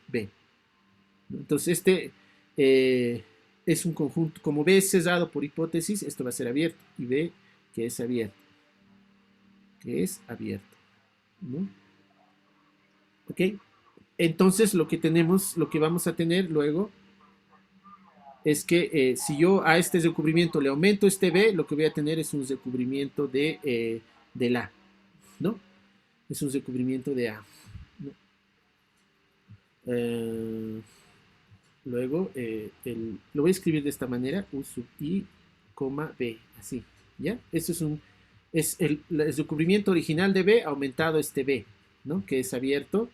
Entonces es un conjunto, como B es cesado por hipótesis, esto va a ser abierto, y B que es abierto, ¿no? ¿Ok? Entonces lo que vamos a tener luego es que si yo a este recubrimiento le aumento este B, lo que voy a tener es un recubrimiento del A, ¿no? Es un recubrimiento de A, ¿no? Luego lo voy a escribir de esta manera, U sub I, B, así, ¿ya? Esto es el recubrimiento original de B aumentado este B, ¿no? Que es abierto,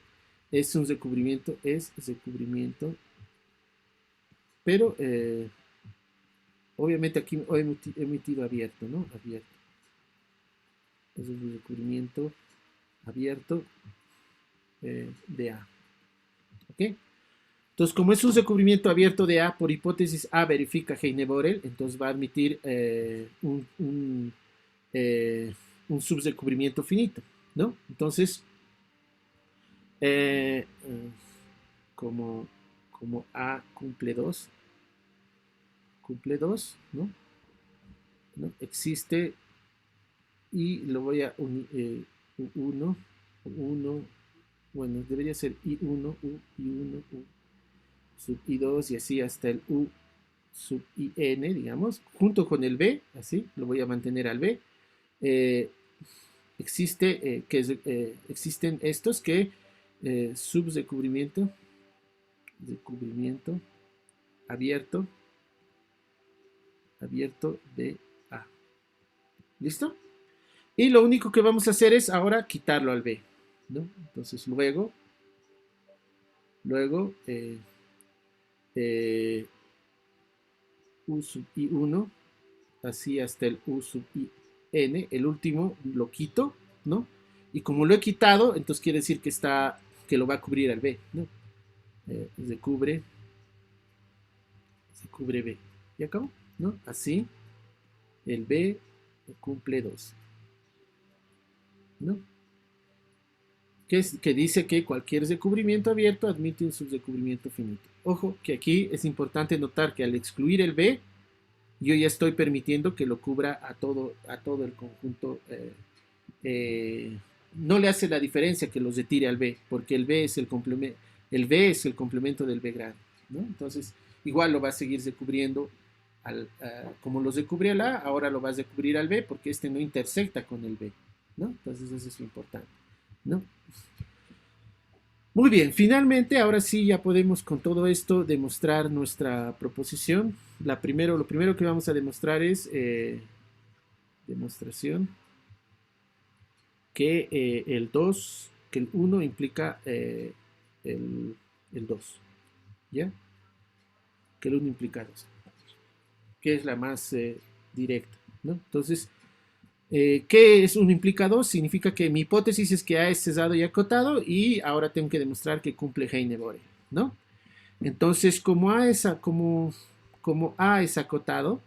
es recubrimiento, pero obviamente aquí he emitido abierto, ¿no? Abierto. Es un recubrimiento abierto de A. ¿Ok? Entonces, como es un recubrimiento abierto de A, por hipótesis A verifica Heine-Borel, entonces va a admitir un subrecubrimiento finito, ¿no? Entonces, como A cumple 2, ¿no? Existe, y lo voy a unir, 1, bueno, debería ser I1, I1, U sub I2 y así hasta el U sub IN, digamos, junto con el B, así, lo voy a mantener al B. Existen estos que subrecubrimiento, abierto de A. ¿Listo? Y lo único que vamos a hacer es ahora quitarlo al B, ¿no? Entonces luego U sub I1, así hasta el U sub IN, el último lo quito, ¿no? Y como lo he quitado, entonces quiere decir que lo va a cubrir al B, ¿no? Se cubre B. ¿Y acabó? ¿No? Así, el B cumple 2, ¿no? Que dice que cualquier recubrimiento abierto admite un subrecubrimiento finito. Ojo, que aquí es importante notar que al excluir el B, yo ya estoy permitiendo que lo cubra a todo el conjunto. No le hace la diferencia que los retire al B, porque el B es el complemento del B grande, ¿no? Entonces, igual lo va a seguir recubriendo como los recubre al A, ahora lo vas a recubrir al B, porque este no intersecta con el B, ¿no? Entonces, eso es lo importante, ¿no? Muy bien, finalmente, ahora sí ya podemos con todo esto demostrar nuestra proposición. Lo primero que vamos a demostrar es demostración que el 1 implica el 2, ¿ya? Que el 1 implica 2, que es la más directa, ¿no? Entonces, ¿qué es 1 implica 2? Significa que mi hipótesis es que A es cesado y acotado y ahora tengo que demostrar que cumple Heine-Borel, ¿no? Entonces, como A es acotado,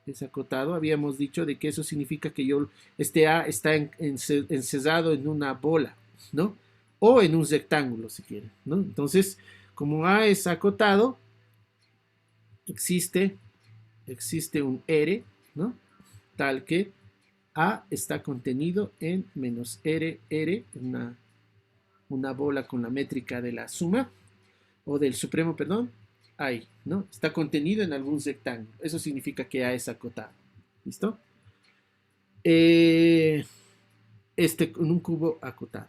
es acotado, habíamos dicho de que eso significa que este A está encesado en una bola, ¿no? O en un rectángulo, si quieren, ¿no? Entonces, como A es acotado, existe un R, ¿no? Tal que A está contenido en menos R, una bola con la métrica de la suma, o del supremo, perdón, ahí, ¿no? Está contenido en algún rectángulo. Eso significa que A es acotado. ¿Listo? Con un cubo acotado.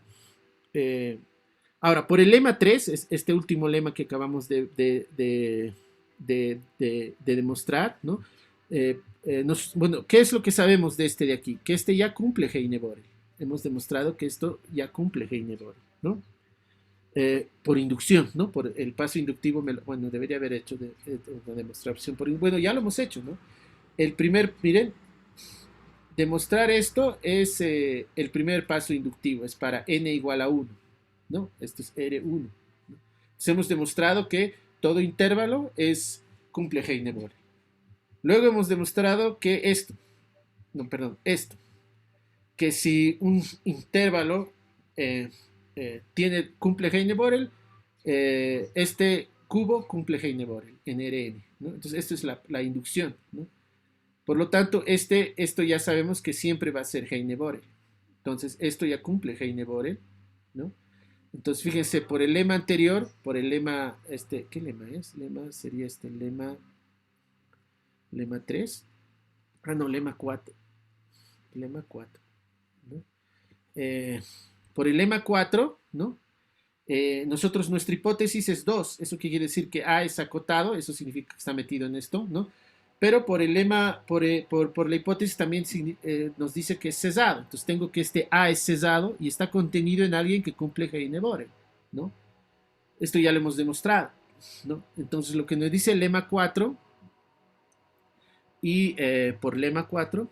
Ahora, por el lema 3, este último lema que acabamos de demostrar, ¿no? Bueno, ¿qué es lo que sabemos de este de aquí? Que este ya cumple Heine-Borel. Hemos demostrado que esto ya cumple Heine-Borel, ¿no? Por inducción, ¿no? Por el paso inductivo, bueno, debería haber hecho una demostración. Bueno, ya lo hemos hecho, ¿no? Miren, demostrar esto es el primer paso inductivo, es para n igual a 1, ¿no? Esto es R1. ¿No? Entonces hemos demostrado que todo intervalo cumple Heine-Borel. Luego hemos demostrado que esto, que si un intervalo cumple Heine-Borel, este cubo cumple Heine-Borel en Rn, ¿no? Entonces, esto es la inducción, ¿no? Por lo tanto, esto ya sabemos que siempre va a ser Heine-Borel. Entonces, esto ya cumple Heine-Borel, ¿no? Entonces, fíjense, por el lema anterior, por el lema, ¿qué lema es? Sería lema 3. No, lema 4. Lema 4, ¿no? Por el lema 4, ¿no? Nosotros, nuestra hipótesis es 2. Eso quiere decir que A es acotado, eso significa que está metido en esto, ¿no? Pero por el lema, por la hipótesis también nos dice que es cesado. Entonces tengo que este A es cesado y está contenido en alguien que cumple Heine-Borel, ¿no? Esto ya lo hemos demostrado, ¿no? Entonces lo que nos dice el lema 4 y por lema 4,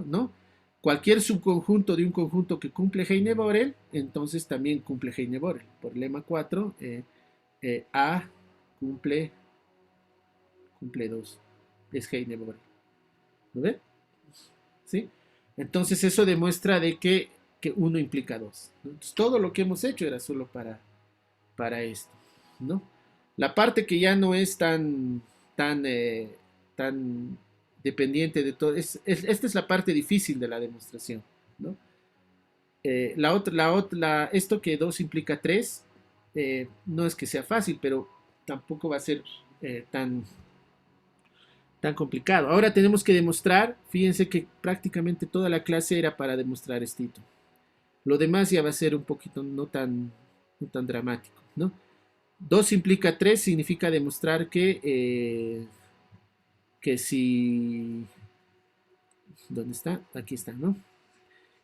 ¿no? Cualquier subconjunto de un conjunto que cumple Heine-Borel, entonces también cumple Heine-Borel. Por lema 4, A cumple 2. Es Heine-Borel. ¿Lo ven? ¿Sí? Entonces eso demuestra de que 1 implica 2. ¿No? Entonces todo lo que hemos hecho era solo para esto, ¿no? La parte que ya no es tan dependiente de todo, esta es la parte difícil de la demostración, ¿no? Esto que 2 implica 3, no es que sea fácil, pero tampoco va a ser tan complicado. Ahora tenemos que demostrar, fíjense que prácticamente toda la clase era para demostrar esto. Lo demás ya va a ser un poquito no tan dramático, ¿no? 2 implica 3 significa demostrar que si... ¿Dónde está? Aquí está, ¿no?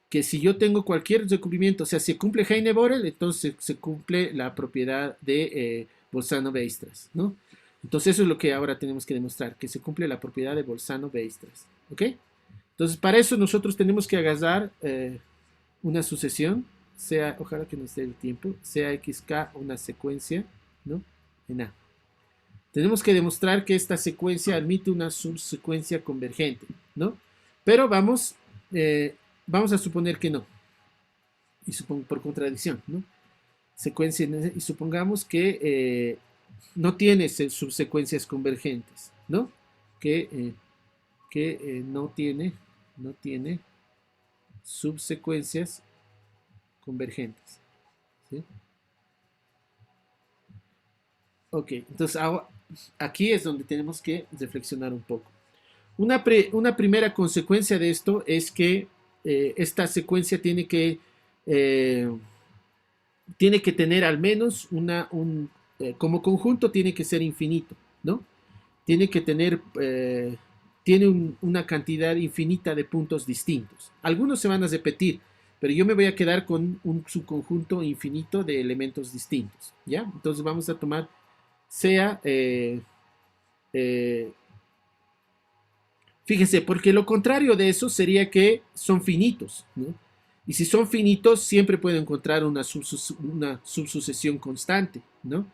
Que si yo tengo cualquier descubrimiento, o sea, si cumple Heine-Borel, entonces se cumple la propiedad de Bolzano-Weierstrass, ¿no? Entonces eso es lo que ahora tenemos que demostrar, que se cumple la propiedad de Bolzano-Weierstrass, ¿ok? Entonces para eso nosotros tenemos que agarrar una sucesión, ojalá que nos dé el tiempo, sea xk una secuencia, ¿no? En A. Tenemos que demostrar que esta secuencia admite una subsecuencia convergente, ¿no? Pero vamos a suponer que no. Y por contradicción, ¿no? Secuencia, y supongamos que no tiene subsecuencias convergentes, ¿no? Que no tiene subsecuencias convergentes, ¿sí? Ok, entonces aquí es donde tenemos que reflexionar un poco. Una primera consecuencia de esto es que esta secuencia tiene que tener al menos como conjunto tiene que ser infinito, ¿no? Tiene que tener, una cantidad infinita de puntos distintos. Algunos se van a repetir, pero yo me voy a quedar con un subconjunto infinito de elementos distintos, ¿ya? Entonces vamos a tomar fíjense, porque lo contrario de eso sería que son finitos, ¿no? Y si son finitos, siempre puedo encontrar una subsucesión constante, ¿no?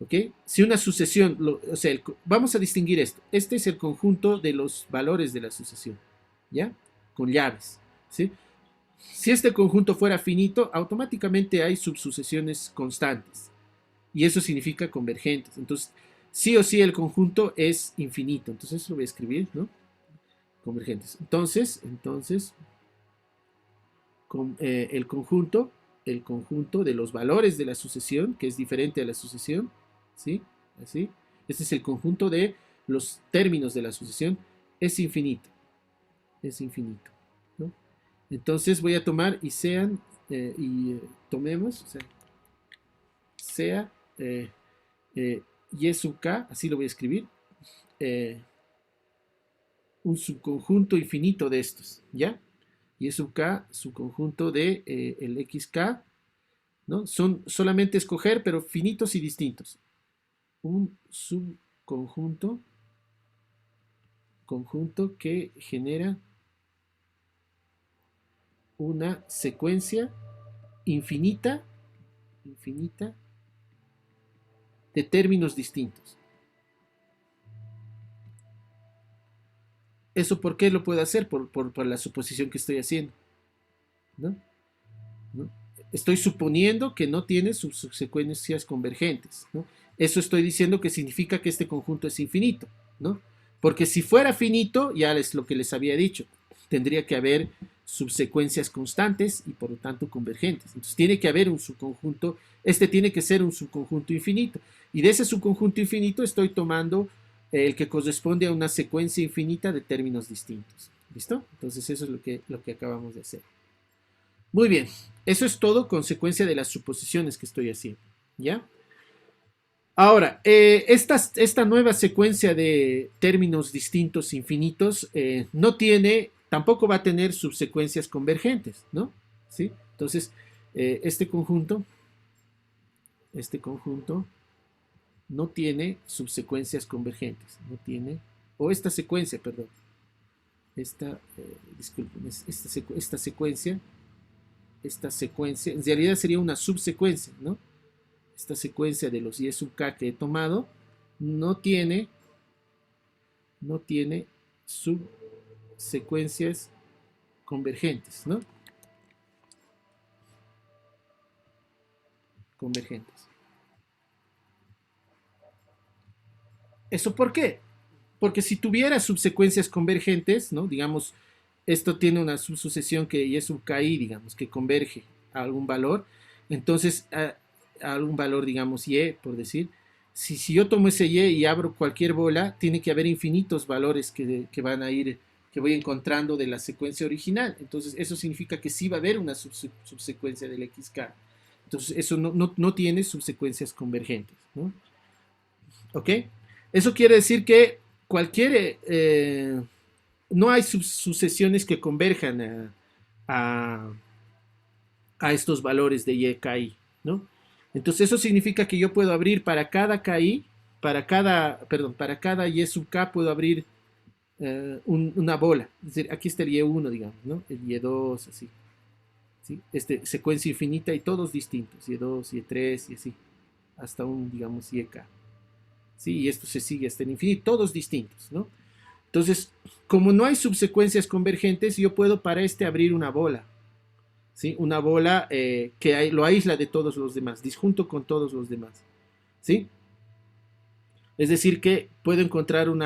¿Ok? Si una sucesión, o sea, vamos a distinguir esto. Este es el conjunto de los valores de la sucesión, ¿ya? Con llaves, ¿sí? Si este conjunto fuera finito, automáticamente hay subsucesiones constantes. Y eso significa convergentes. Entonces, sí o sí el conjunto es infinito. Entonces, eso lo voy a escribir, ¿no? Convergentes. Entonces, el conjunto de los valores de la sucesión, que es diferente a la sucesión, ¿sí? Así. Este es el conjunto de los términos de la sucesión, es infinito. Es infinito, ¿no? Entonces voy a tomar y sean, tomemos, o sea y sub k, así lo voy a escribir, eh, un subconjunto infinito de estos, ¿ya? Y sub k, subconjunto de el xk, ¿no? Son solamente escoger, pero finitos y distintos. Un subconjunto que genera una secuencia infinita de términos distintos. ¿Eso por qué lo puedo hacer? Por la suposición que estoy haciendo, ¿no? ¿No? Estoy suponiendo que no tiene subsecuencias convergentes, ¿no? Eso estoy diciendo que significa que este conjunto es infinito, ¿no? Porque si fuera finito, ya es lo que les había dicho, tendría que haber subsecuencias constantes y por lo tanto convergentes. Entonces tiene que haber un subconjunto, este tiene que ser un subconjunto infinito. Y de ese subconjunto infinito estoy tomando el que corresponde a una secuencia infinita de términos distintos. ¿Listo? Entonces eso es lo que acabamos de hacer. Muy bien, eso es todo consecuencia de las suposiciones que estoy haciendo. ¿Ya? Ahora, esta nueva secuencia de términos distintos infinitos no tiene, tampoco va a tener subsecuencias convergentes, ¿no? ¿Sí? Entonces, este conjunto no tiene subsecuencias convergentes, no tiene, o esta secuencia, perdón, disculpen, esta secuencia, en realidad sería una subsecuencia, ¿no? Esta secuencia de los y sub k que he tomado no tiene subsecuencias convergentes, ¿no? Convergentes. ¿Eso por qué? Porque si tuviera subsecuencias convergentes, ¿no? Digamos, esto tiene una subsucesión que y sub ki, digamos, que converge a algún valor, entonces a algún valor, digamos, y, por decir, si yo tomo ese y abro cualquier bola, tiene que haber infinitos valores que van a ir, que voy encontrando de la secuencia original. Entonces, eso significa que sí va a haber una subsecuencia del xk. Entonces, eso no tiene subsecuencias convergentes, ¿no? ¿Ok? Eso quiere decir que cualquier, no hay sucesiones que converjan a, a estos valores de y, ki, ¿no? Entonces eso significa que yo puedo abrir para cada ki, para cada y sub k puedo abrir una bola. Es decir, aquí está el y1, digamos, ¿no? El y2, así. ¿Sí? Secuencia infinita y todos distintos, y2, y3 y así, hasta un, digamos, yk. ¿Sí? Y esto se sigue hasta el infinito, todos distintos, ¿no? Entonces, como no hay subsecuencias convergentes, yo puedo para este abrir una bola, ¿sí? Una bola que lo aísla de todos los demás, disjunto con todos los demás, ¿sí? Es decir, que puedo encontrar un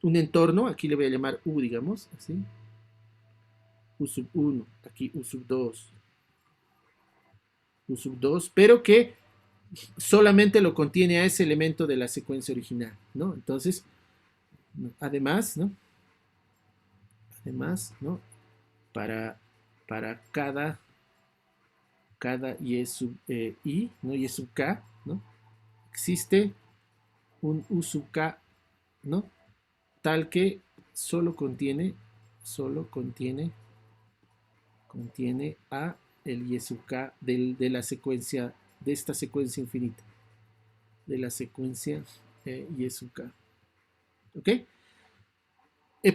entorno, aquí le voy a llamar U, digamos, así. U sub 1, aquí U sub 2, U sub 2, pero que solamente lo contiene a ese elemento de la secuencia original, ¿no? Entonces, además, ¿no? Además, ¿no? Para cada y sub i, ¿no? Y sub k, ¿no? Existe un u sub k, ¿no? Tal que solo contiene a el y sub k de la secuencia, de esta secuencia infinita, de la secuencia y sub k. ¿Ok?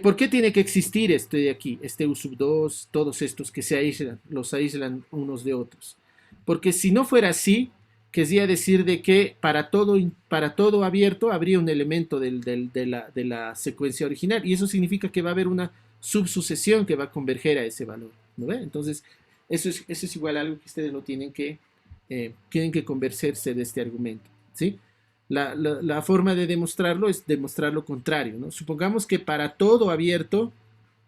¿Por qué tiene que existir este de aquí, este U sub 2, todos estos que se aíslan, los aíslan unos de otros? Porque si no fuera así, querría decir de que para todo abierto habría un elemento de la secuencia original, y eso significa que va a haber una subsucesión que va a converger a ese valor, ¿no ve? Entonces, eso es igual a algo que ustedes lo tienen que convencerse de este argumento, ¿sí? La forma de demostrarlo es demostrar lo contrario, ¿no? Supongamos que para todo abierto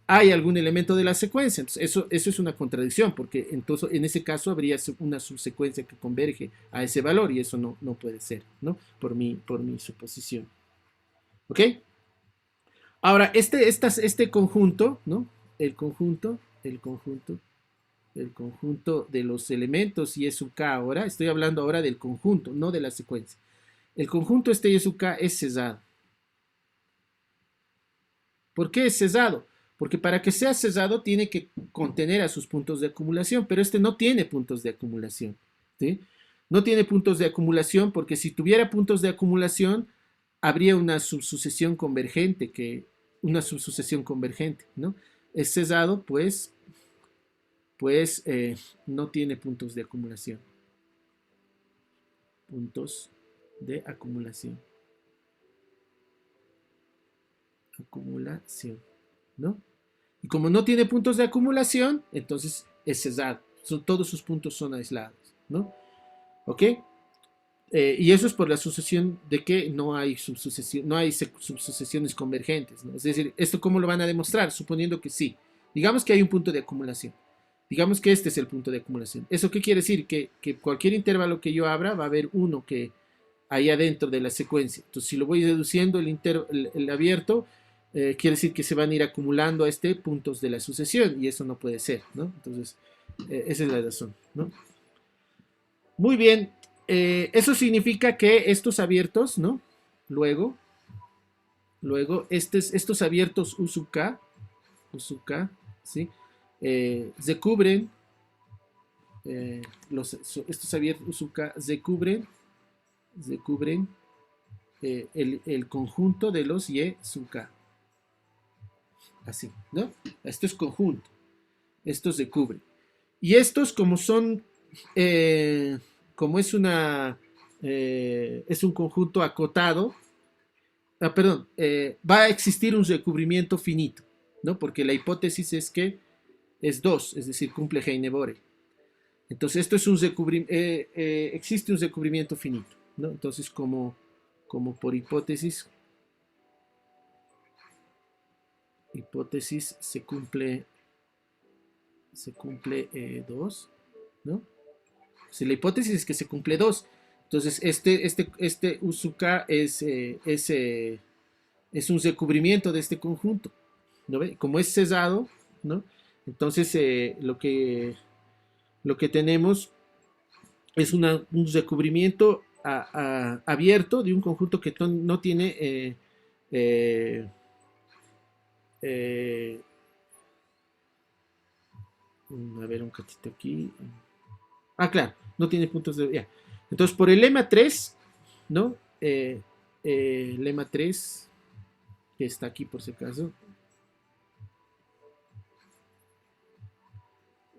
hay algún elemento de la secuencia. Entonces, eso es una contradicción, porque entonces en ese caso habría una subsecuencia que converge a ese valor, y eso no puede ser, ¿no? Por mi suposición. ¿Ok? Ahora, este conjunto, ¿no? El conjunto de los elementos y E sub k ahora, estoy hablando ahora del conjunto, no de la secuencia. El conjunto este Y sub k es cesado. ¿Por qué es cesado? Porque para que sea cesado tiene que contener a sus puntos de acumulación, pero este no tiene puntos de acumulación, ¿sí? No tiene puntos de acumulación porque si tuviera puntos de acumulación habría una subsucesión convergente, ¿no? Es cesado, no tiene puntos de acumulación. Puntos de acumulación. Acumulación, ¿no? Y como no tiene puntos de acumulación, entonces es cesado. Todos sus puntos son aislados, ¿no? ¿Ok? Y eso es por la sucesión de que no hay subsucesiones convergentes, ¿no? Es decir, ¿esto cómo lo van a demostrar? Suponiendo que sí. Digamos que hay un punto de acumulación. Digamos que este es el punto de acumulación. ¿Eso qué quiere decir? Que cualquier intervalo que yo abra va a haber uno que hay adentro de la secuencia. Entonces, si lo voy deduciendo el abierto, quiere decir que se van a ir acumulando a puntos de la sucesión, y eso no puede ser, ¿no? Entonces, esa es la razón, ¿no? Muy bien, eso significa que estos abiertos, ¿no? Luego estos abiertos U sub K, ¿sí? Se cubren, estos abiertos U sub K se cubren el conjunto de los Y sub K. Así, ¿no? Esto es conjunto. Estos se cubren. Y estos, como son, como es es un conjunto acotado, va a existir un recubrimiento finito, ¿no? Porque la hipótesis es que es 2, es decir, cumple Heine-Borel. Entonces, esto es existe un recubrimiento finito, ¿no? Entonces, como por hipótesis se cumple 2, ¿no? Si la hipótesis es que se cumple 2, entonces este U sub K es un recubrimiento de este conjunto, ¿no ve? Como es cesado, ¿no? Entonces lo que tenemos es un recubrimiento abierto de un conjunto que no tiene a ver un cachito aquí. Claro, no tiene puntos de... Ya. Entonces, por el lema 3, ¿no? Lema 3, que está aquí por si acaso.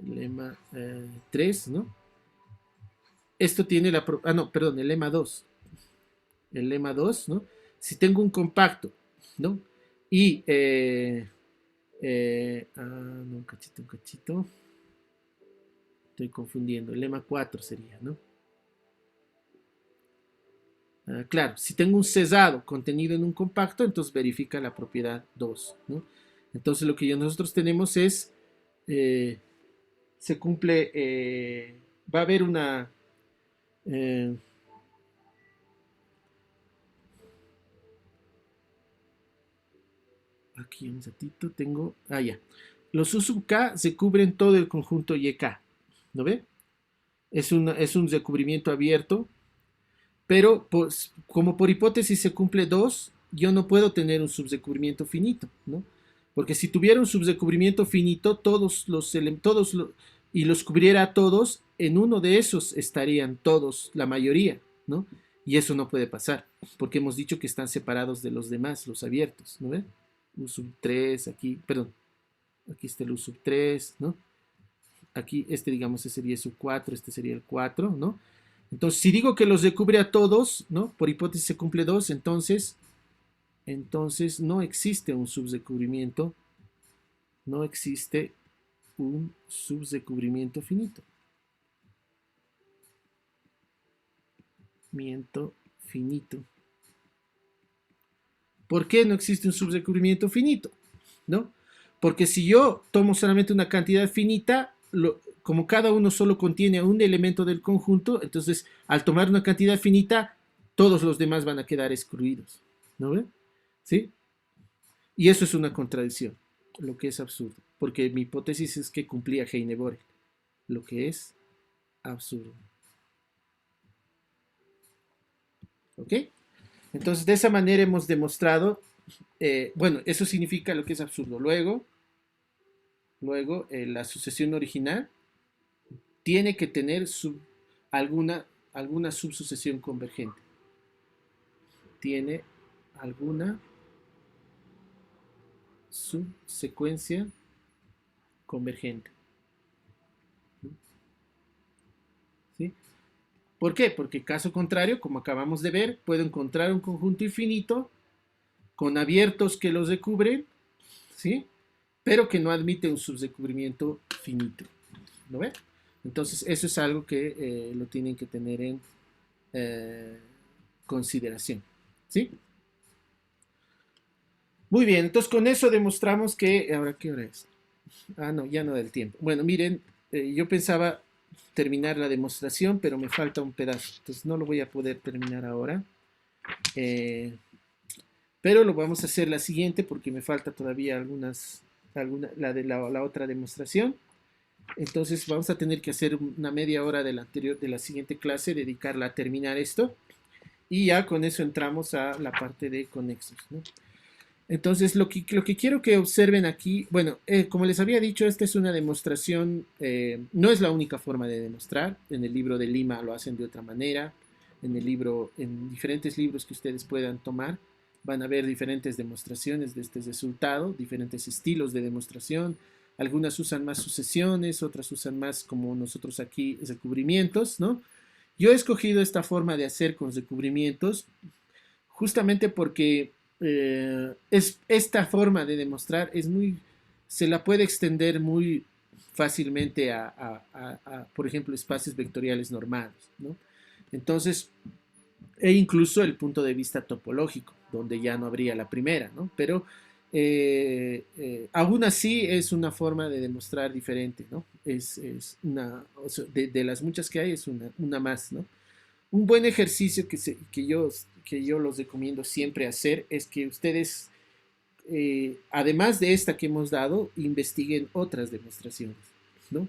Lema 3, ¿no? Esto tiene la... no, perdón, el lema 2. El lema 2, ¿no? Si tengo un compacto, ¿no? Y... no, un cachito. Estoy confundiendo. El lema 4 sería, ¿no? Claro, si tengo un cesado contenido en un compacto, entonces verifica la propiedad 2, ¿no? Entonces lo que nosotros tenemos es, se cumple, va a haber una, aquí un ratito tengo, ya, los U sub K se cubren todo el conjunto YK, ¿no ve? Es un recubrimiento abierto, pero pues, como por hipótesis se cumple 2, yo no puedo tener un subrecubrimiento finito, ¿no? Porque si tuviera un subrecubrimiento finito, y los cubriera a todos, en uno de esos estarían todos, la mayoría, ¿no? Y eso no puede pasar, porque hemos dicho que están separados de los demás, los abiertos, ¿no ven? U sub 3, aquí, perdón, aquí está el U sub 3, ¿no? Aquí, digamos, ese sería el sub 4, este sería el 4, ¿no? Entonces, si digo que los recubre a todos, ¿no? Por hipótesis se cumple 2, entonces no existe un subrecubrimiento, no existe un subrecubrimiento finito. Finito. ¿Por qué no existe un subrecubrimiento finito? ¿No? Porque si yo tomo solamente una cantidad finita, como cada uno solo contiene un elemento del conjunto, entonces al tomar una cantidad finita, todos los demás van a quedar excluidos. ¿No ven? ¿Sí? Y eso es una contradicción, lo que es absurdo, porque mi hipótesis es que cumplía Heine-Borel, lo que es absurdo. ¿Ok? Entonces, de esa manera hemos demostrado, bueno, eso significa lo que es absurdo. Luego la sucesión original tiene que tener alguna subsucesión convergente. Tiene alguna subsecuencia convergente. ¿Sí? ¿Por qué? Porque caso contrario, como acabamos de ver, puedo encontrar un conjunto infinito con abiertos que los recubren, ¿sí? Pero que no admite un subrecubrimiento finito. ¿Lo ven? Entonces, eso es algo que lo tienen que tener en consideración. ¿Sí? Muy bien, entonces con eso demostramos que... ¿Ahora qué hora es? Ah, no, ya no da el tiempo. Bueno, miren, yo pensaba terminar la demostración, pero me falta un pedazo. Entonces no lo voy a poder terminar ahora. Pero lo vamos a hacer la siguiente porque me falta todavía la otra demostración. Entonces vamos a tener que hacer una media hora de la siguiente clase, dedicarla a terminar esto. Y ya con eso entramos a la parte de conexos, ¿no? Entonces, lo que quiero que observen aquí, bueno, como les había dicho, esta es una demostración, no es la única forma de demostrar. En el libro de Lima lo hacen de otra manera. En diferentes libros que ustedes puedan tomar, van a ver diferentes demostraciones de este resultado, diferentes estilos de demostración. Algunas usan más sucesiones, otras usan más, como nosotros aquí, recubrimientos, ¿no? Yo he escogido esta forma de hacer con recubrimientos justamente porque esta forma de demostrar se la puede extender muy fácilmente por ejemplo, espacios vectoriales normados, ¿no? Entonces, e incluso el punto de vista topológico, donde ya no habría la primera, ¿no? Pero aún así es una forma de demostrar diferente, ¿no? Es una, o sea, de las muchas que hay, es una más, ¿no? Un buen ejercicio que yo los recomiendo siempre hacer es que ustedes, además de esta que hemos dado, investiguen otras demostraciones, ¿no?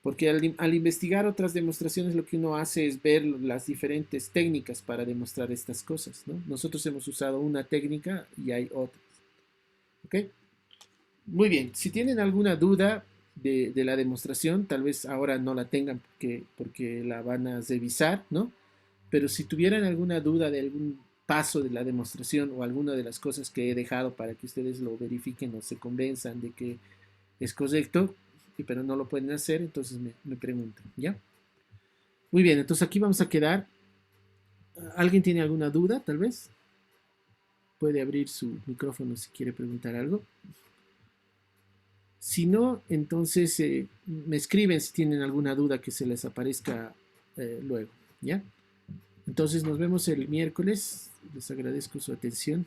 Porque al investigar otras demostraciones lo que uno hace es ver las diferentes técnicas para demostrar estas cosas, ¿no? Nosotros hemos usado una técnica y hay otras. ¿Ok? Muy bien, si tienen alguna duda de la demostración, tal vez ahora no la tengan porque la van a revisar, ¿no? Pero si tuvieran alguna duda de algún paso de la demostración o alguna de las cosas que he dejado para que ustedes lo verifiquen o se convenzan de que es correcto, pero no lo pueden hacer, entonces me preguntan, ¿ya? Muy bien, entonces aquí vamos a quedar. ¿Alguien tiene alguna duda, tal vez? Puede abrir su micrófono si quiere preguntar algo. Si no, entonces me escriben si tienen alguna duda que se les aparezca luego, ¿ya? Entonces nos vemos el miércoles. Les agradezco su atención.